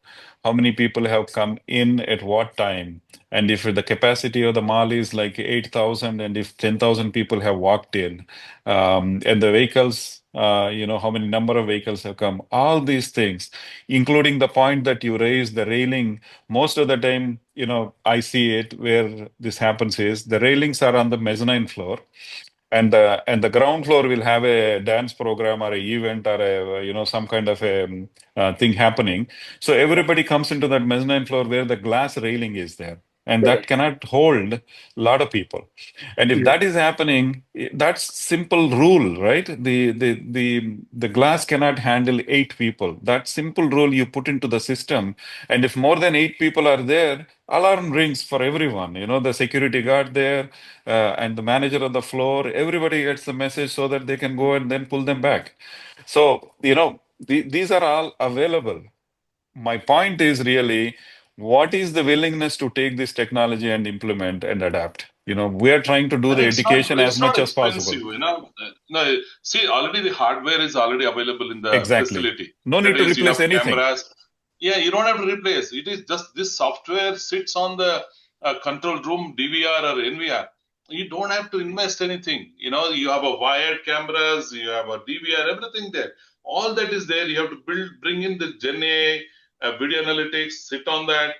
how many people have come in at what time, and if the capacity of the mall is like 8,000, and if 10,000 people have walked in, and the vehicles, how many number of vehicles have come, all these things, including the point that you raised, the railing. Most of the time, I see it where this happens is the railings are on the mezzanine floor, and the ground floor will have a dance program or a event or a some kind of a thing happening. So everybody comes into that mezzanine floor where the glass railing is there, and that Correct. cannot hold a lot of people. And if Yeah. that is happening, that's simple rule, right? The glass cannot handle 8 people. That simple rule you put into the system, and if more than 8 people are there, alarm rings for everyone. The security guard there, and the manager on the floor, everybody gets the message so that they can go and then pull them back. So, these are all available. My point is really, what is the willingness to take this technology and implement and adapt? We are trying to do And the education as it's much not as expensive, possible. No, see, already the hardware is already available in the Exactly. facility. No That need to is, you replace have anything. cameras. Yeah, you don't have to replace. It is just this software sits on the control room, DVR or NVR. You don't have to invest anything. You have a wired cameras, you have a DVR, everything there. All that is there. You have to bring in the Gen AI, video analytics, sit on that.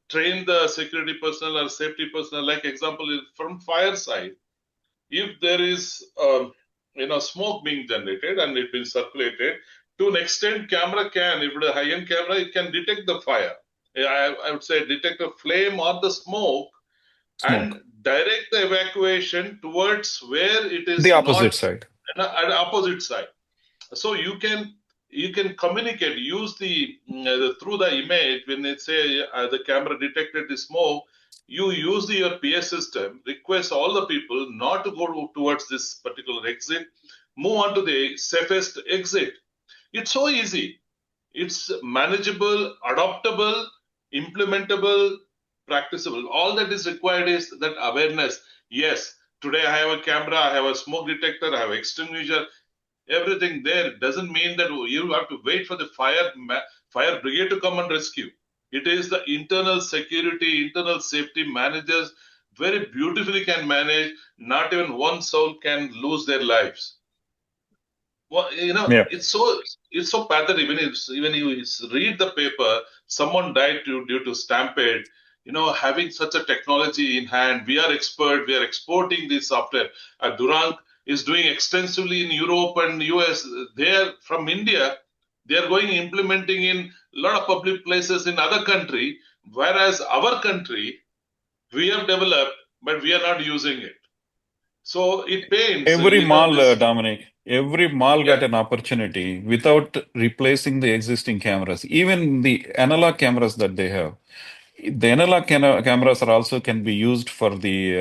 Train the security personnel or safety personnel. Like example, from fire side, if there is smoke being generated and it being circulated, to an extent, camera can, if it is a high-end camera, it can detect the fire. I would say detect a flame or the smoke and Smoke. direct the evacuation towards where it The is not opposite side. at the opposite side. So you can communicate, use through the image. When it say the camera detected the smoke, you use your PA system, request all the people not to go towards this particular exit, move on to the safest exit. It's so easy. It's manageable, adoptable, implementable, practicable. All that is required is that awareness. Yes, today I have a camera, I have a smoke detector, I have extinguisher, everything there. Doesn't mean that you have to wait for the fire brigade to come and rescue. It is the internal security, internal safety managers very beautifully can manage. Not even one soul can lose their lives. Well, Yeah. it's so pathetic. Even you read the paper, someone died due to stampede. Having such a technology in hand, we are expert. We are exporting this software. Durang is doing extensively in Europe and US. They are from India. They are going implementing in a lot of public places in other country. Whereas our country, we have developed, but we are not using it. So it pains. Every mall, This. Dominic, every mall Yeah. got an opportunity without replacing the existing cameras, even the analog cameras that they have. The analog cameras are also can be used for the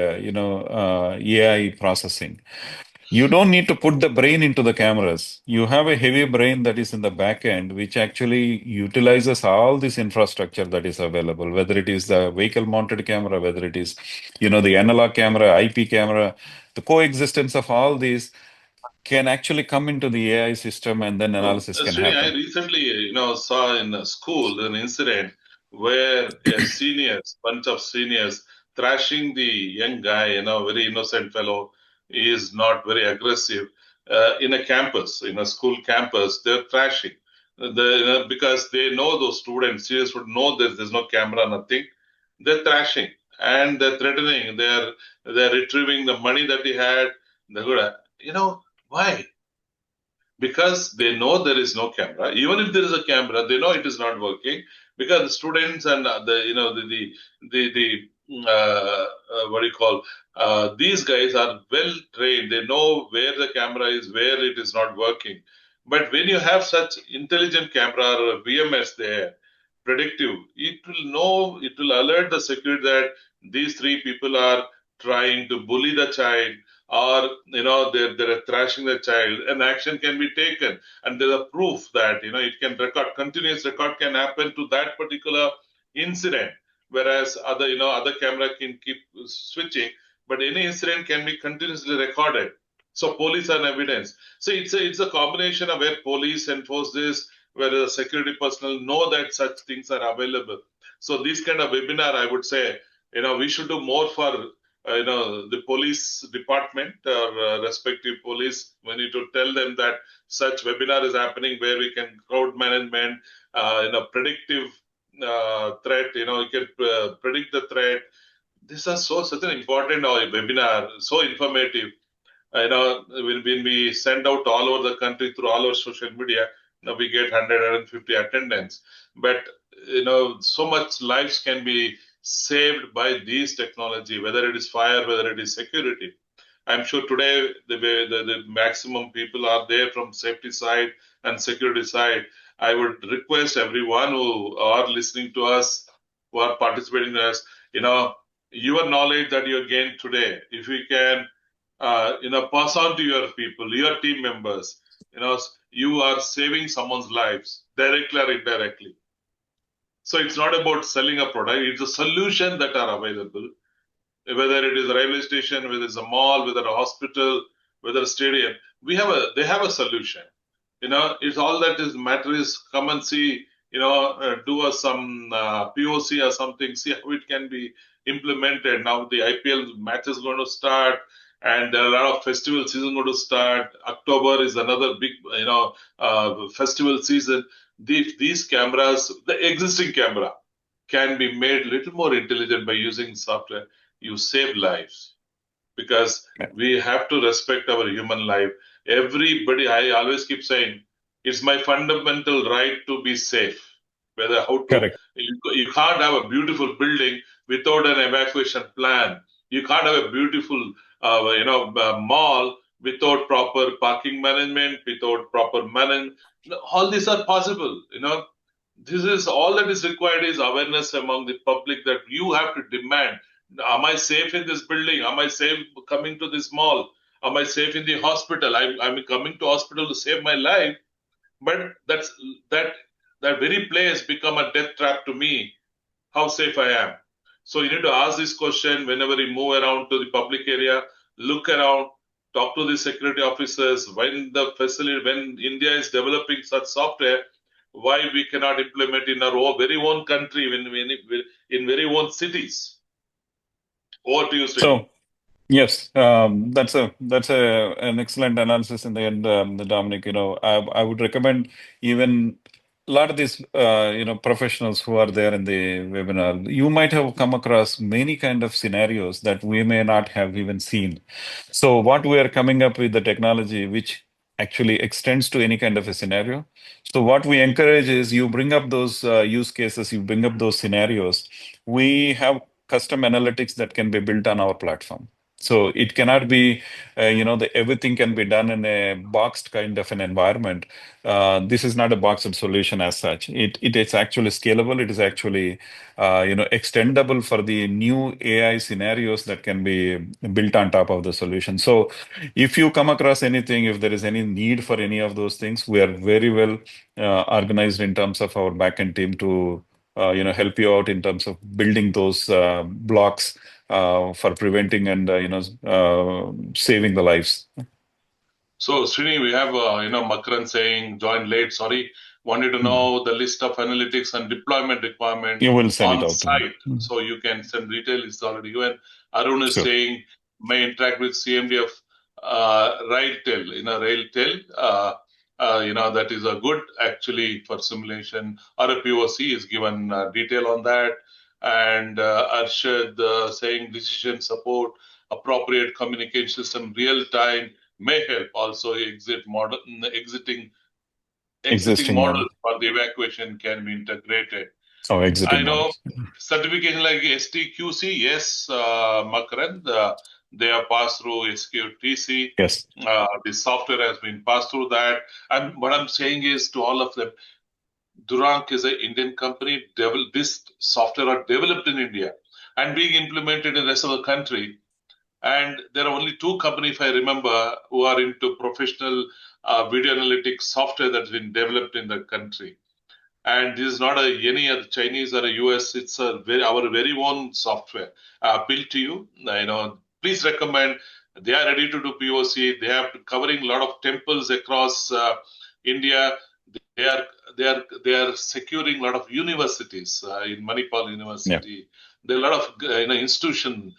AI processing. You don't need to put the brain into the cameras. You have a heavy brain that is in the back end, which actually utilizes all this infrastructure that is available, whether it is the vehicle mounted camera, whether it is, the analog camera, IP camera, the coexistence of all these can actually come into the AI system, and then analysis can Srini, I happen. recently, saw in a school an incident where bunch of seniors, thrashing the young guy, very innocent fellow, he is not very aggressive, in a campus, in a school campus, they're thrashing. Because they know those students, seniors would know that there's no camera, nothing. They're thrashing and they're threatening. They're retrieving the money that he had. They're good. Why? Because they know there is no camera. Even if there is a camera, they know it is not working because the students and what do you call, these guys are well trained. They know where the camera is, where it is not working. But when you have such intelligent camera or a VMS there, predictive, it will alert the security that these three people are trying to bully the child, or they're thrashing the child, and action can be taken, and there's a proof that it can record, continuous record can happen to that particular incident, whereas other camera can keep switching, but any incident can be continuously recorded. So police and evidence, so it's a combination of where police enforce this, where the security personnel know that such things are available. So these kind of webinar, I would say, we should do more for the police department or respective police. We need to tell them that such webinar is happening where we can crowd management, predictive threat. You can predict the threat. These are such an important webinar, so informative. When we send out all over the country through all our social media, we get 100, 150 attendance. But, so much lives can be saved by these technology, whether it is fire, whether it is security. I'm sure today the maximum people are there from safety side and security side. I would request everyone who are listening to us, who are participating in us, your knowledge that you gained today, if we can pass on to your people, your team members. You are saving someone's lives directly or indirectly. So it's not about selling a product; it's a solution that are available. Whether it is a railway station, whether it's a mall, whether a hospital, whether a stadium, they have a solution. It's all that is matter is come and see. Do some POC or something. See how it can be implemented. Now the IPL match is going to start, and there are a lot of festival season going to start. October is another big, festival season. These cameras, the existing camera, can be made a little more intelligent by using software. You save lives because we have to respect our human life. Everybody, I always keep saying, it's my fundamental right to be safe. Whether how to, Correct. you can't have a beautiful building without an evacuation plan. You can't have a beautiful, mall without proper parking management, without proper management. All these are possible. This is all that is required is awareness among the public that you have to demand. Am I safe in this building? Am I safe coming to this mall? Am I safe in the hospital? I'm coming to hospital to save my life, but that that very place become a death trap to me. How safe I am. So you need to ask this question whenever you move around to the public area. Look around, talk to the security officers. When India is developing such software, why we cannot implement in our very own country, in very own cities? Over to you, Srini. So, yes, that's an excellent analysis in the end, Dominic. I would recommend even a lot of these professionals who are there in the webinar. You might have come across many kind of scenarios that we may not have even seen. So, what we are coming up with the technology which actually extends to any kind of a scenario. So, what we encourage is you bring up those use cases, you bring up those scenarios. We have custom analytics that can be built on our platform. So it cannot be, everything can be done in a boxed kind of an environment. This is not a boxed solution as such. It is actually scalable. It is actually, extendable for the new AI scenarios that can be built on top of the solution. So if you come across anything, if there is any need for any of those things, we are very well organized in terms of our backend team to help you out in terms of building those blocks for preventing and saving the lives. So, Srini, we have Makran saying join late. Sorry, wanted to know the list of analytics and deployment requirement You will send it on out to me. site. So you can send detail. It's already given. Arun is Sure. saying may interact with CMD of RailTel, RailTel. That is a good actually for simulation. Or a POC is given detail on that. And Arshad saying decision support, appropriate communication system, real time may help also exiting Existing models model. for the evacuation can be integrated. Oh, I exiting know models. certification like STQC, yes, Makarand, they are passed through SQTC. Yes. The software has been passed through that. And what I'm saying is to all of them, Durang is an Indian company. This software are developed in India and being implemented in the rest of the country. And there are only two companies, if I remember, who are into professional video analytics software that's been developed in the country. And this is not any other Chinese or a US. It's our very own software built to you. Please recommend. They are ready to do POC. They are covering a lot of temples across India. they are they are securing a lot of universities in Manipal Yeah. University. There are a lot of institution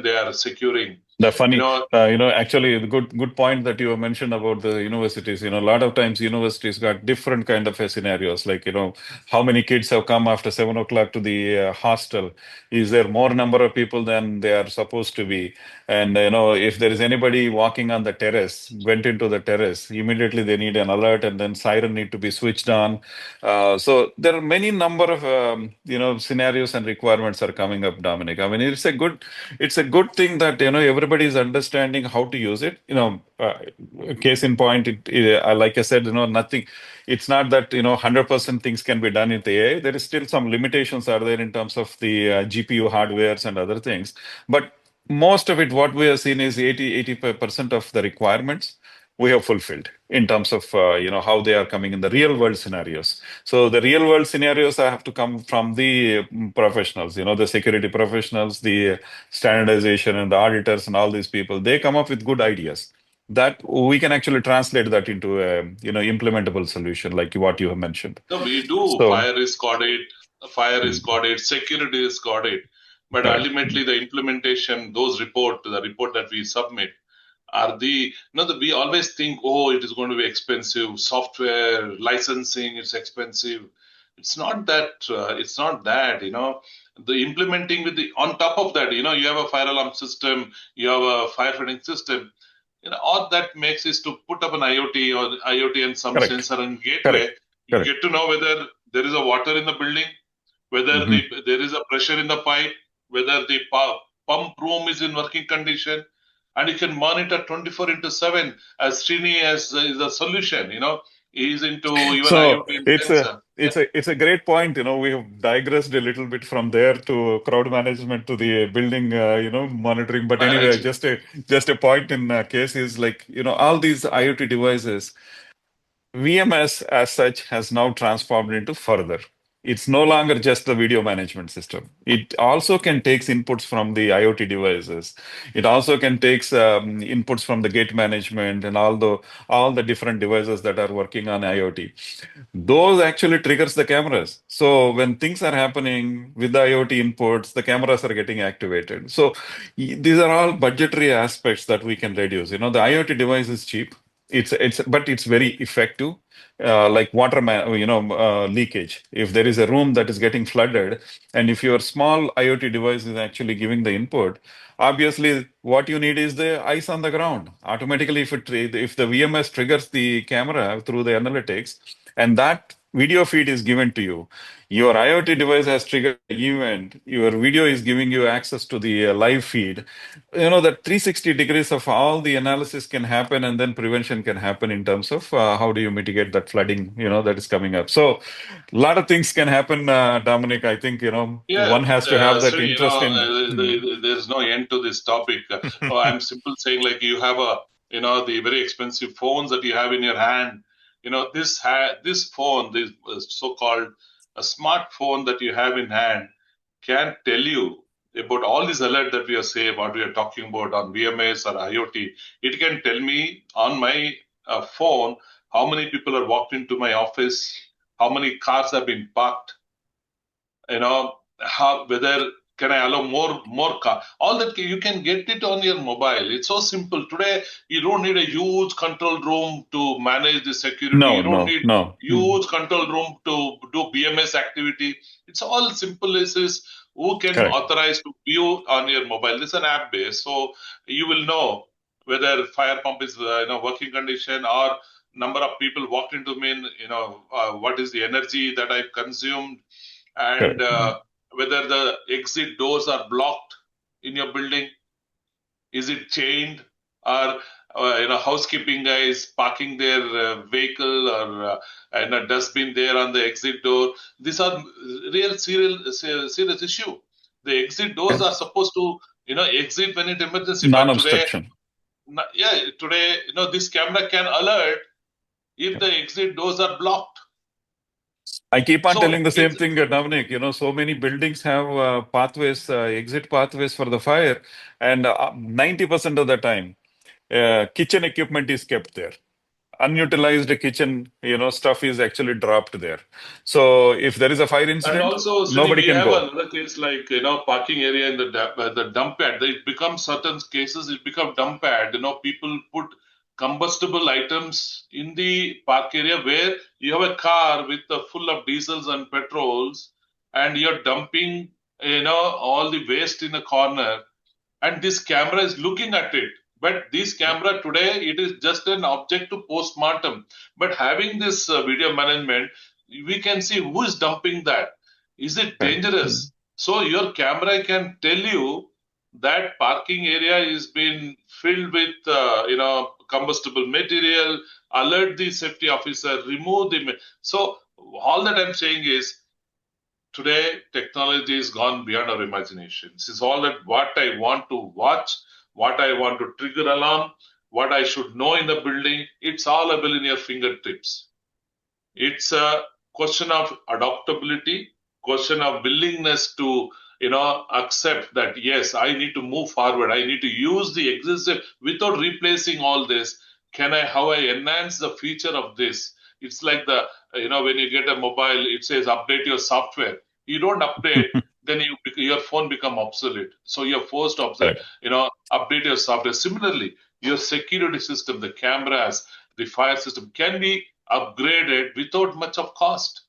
they are securing. The You funny, know, actually, the good point that you mentioned about the universities. A lot of times universities got different kind of scenarios. Like, how many kids have come after 7 o'clock to the hostel? Is there more number of people than they are supposed to be? And if there is anybody walking on the terrace, went into the terrace, immediately they need an alert, and then siren need to be switched on. So there are many number of scenarios and requirements are coming up, Dominic. I mean, it's a good thing that everybody is understanding how to use it. Case in point, like I said, nothing. It's not that 100% things can be done with AI. There is still some limitations are there in terms of the GPU hardwares and other things. But most of it, what we have seen is 85% of the requirements we have fulfilled in terms of how they are coming in the real world scenarios. So the real world scenarios have to come from the professionals, the security professionals, the standardization and the auditors and all these people. They come up with good ideas that we can actually translate that into a implementable solution like what you have mentioned. no, we do. So Fire is got it, security is got it. But correct, ultimately, the implementation, the report that we submit, are we always think, oh, it is going to be expensive. Software licensing, it's expensive. It's not that. It's not that. The implementing on top of that, you have a fire alarm system, you have a firefighting system. All that makes is to put up an IoT and some correct, sensor and gateway. correct, You correct. get to know whether there is a water in the building, whether Hmm. there is a pressure in the pipe, whether the pump room is in working condition, and you can monitor 24 into 7 as Srini is a solution. He's into even So IoT and it's a sensor. Yeah. it's a it's a great point. We have digressed a little bit from there to crowd management to the building, monitoring. But anyway, Manage. just a point in case is like all these IoT devices. VMS as such has now transformed into further. It's no longer just the video management system. It also can take inputs from the IoT devices. It also can take inputs from the gate management and all the different devices that are working on IoT. Those actually triggers the cameras. So when things are happening with the IoT inputs, the cameras are getting activated. So these are all budgetary aspects that we can reduce. The IoT device is cheap. But it's very effective. Like leakage. If there is a room that is getting flooded, and if your small IoT device is actually giving the input, obviously what you need is the eyes on the ground. Automatically, if the VMS triggers the camera through the analytics, and that video feed is given to you, your IoT device has triggered the event. Your video is giving you access to the live feed. That 360 degrees of all the analysis can happen, and then prevention can happen in terms of how do you mitigate that flooding that is coming up. So a lot of things can happen, Dominic. I think Yeah, one has to have that Srini, interest in. there's no end to this topic. I'm simple saying like you have the very expensive phones that you have in your hand. This phone, this so-called a smartphone that you have in hand can tell you about all these alert that we are saying, what we are talking about on VMS or IoT. It can tell me on my phone how many people are walked into my office, how many cars have been parked, how whether can I allow more car, all that you can get it on your mobile. It's so simple today. You don't need a huge control room to manage the security. No, You don't no, need no. huge control room to do BMS activity. It's all simple. Is who can Correct, authorize to view on your mobile. This is an app based, so you will know whether fire pump is working condition, or number of people walked into me, what is the energy that I consumed, and correct. whether the exit doors are blocked in your building. Is it chained, or housekeeping guys parking their vehicle, or and a dustbin there on the exit door? These are real serious issue. The exit doors Okay. are supposed to exit when it emergency, but today, Non-obstruction. this camera can alert if the exit doors are blocked. I keep on So telling the same it's thing, Dominic. So many buildings have pathways, exit pathways for the fire, and 90% of the time, kitchen equipment is kept there. unutilized kitchen, stuff is actually dropped there. So if there is a fire And incident, also, Srini, nobody we can have go. another case like, parking area in the dump pad. It becomes certain cases, it becomes dump pad. People put combustible items in the park area where you have a car with full of diesels and petrols, and you're dumping, all the waste in a corner, and this camera is looking at it. But this camera today, it is just an object to post-mortem. But having this video management, we can see who is dumping that. Is it Correct. dangerous? So your camera can tell you that parking area is being filled with combustible material. Alert the safety officer, remove the. So all that I'm saying is, today technology has gone beyond our imagination. This is all that what I want to watch, what I want to trigger alarm, what I should know in the building. It's all available in your fingertips. It's a question of adaptability, question of willingness to accept that yes, I need to move forward. I need to use the existing without replacing all this. How I enhance the feature of this? It's like when you get a mobile, it says update your software. You don't update, then your phone become obsolete. So you're forced to Correct. update your software. Similarly, your security system, the cameras, the fire system can be upgraded without much of cost.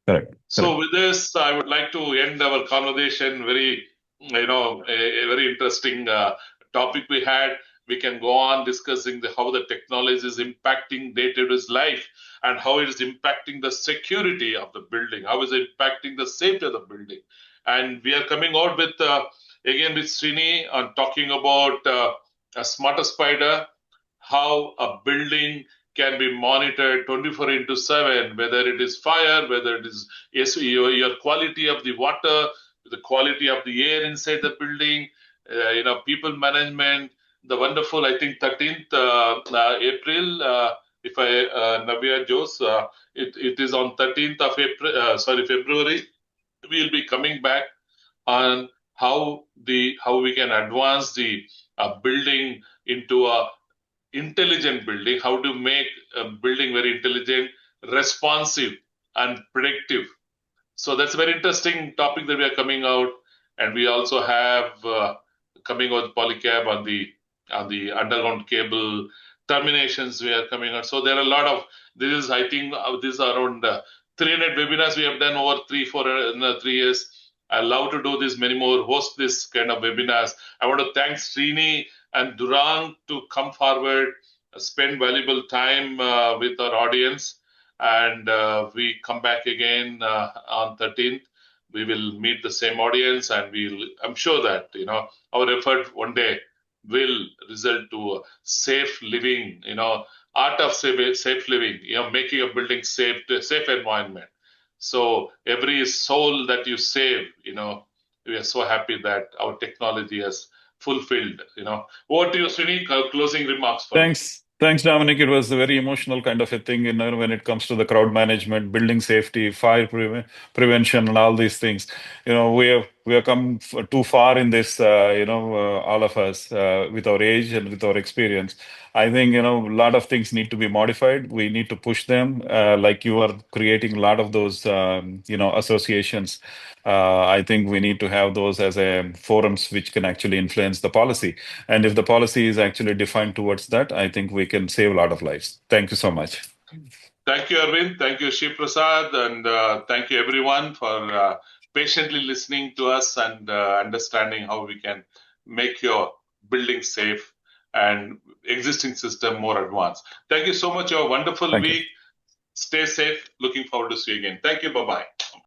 Correct. So with this, I would like to end our conversation. A very interesting topic we had. We can go on discussing how the technology is impacting day-to-day life and how it is impacting the security of the building, how is it impacting the safety of the building. And we are coming out with, again with Srini, on talking about a smarter spider, how a building can be monitored 24 into 7, whether it is fire, whether it is your quality of the water, the quality of the air inside the building, people management, the wonderful, I think, 13th April, if I, Navya Jose, it is on 13th of April, February, we'll be coming back on how we can advance the building into a intelligent building, how to make a building very intelligent, responsive, and predictive. So that's a very interesting topic that we are coming out, and we also have coming out Polycab on the underground cable terminations. We are coming out. So there are a lot of this is I think this is around 300 webinars we have done over 3 years. I love to do this many more, host this kind of webinars. I want to thank Srini and Durang to come forward, spend valuable time with our audience, and we come back again on 13th. We will meet the same audience, and I'm sure that our effort one day will result to safe living. Art of safe living. Making a building safe environment. So every soul that you save, we are so happy that our technology has fulfilled. Over to you, Srini. Closing remarks for me. Thanks, Dominic. It was a very emotional kind of a thing, when it comes to the crowd management, building safety, fire prevention, and all these things. We have come too far in this. All of us, with our age and with our experience. I think a lot of things need to be modified. We need to push them, like you are creating a lot of those, associations. I think we need to have those as a forums which can actually influence the policy. And if the policy is actually defined towards that, I think we can save a lot of lives. Thank you so much. Thank you, Arvind. Thank you, Shiv Prasad. And thank you, everyone, for patiently listening to us and understanding how we can make your building safe and existing system more advanced. Thank you so much. Have a wonderful Thank you. week. Stay safe. Looking forward to see you again. Thank you. Bye-bye.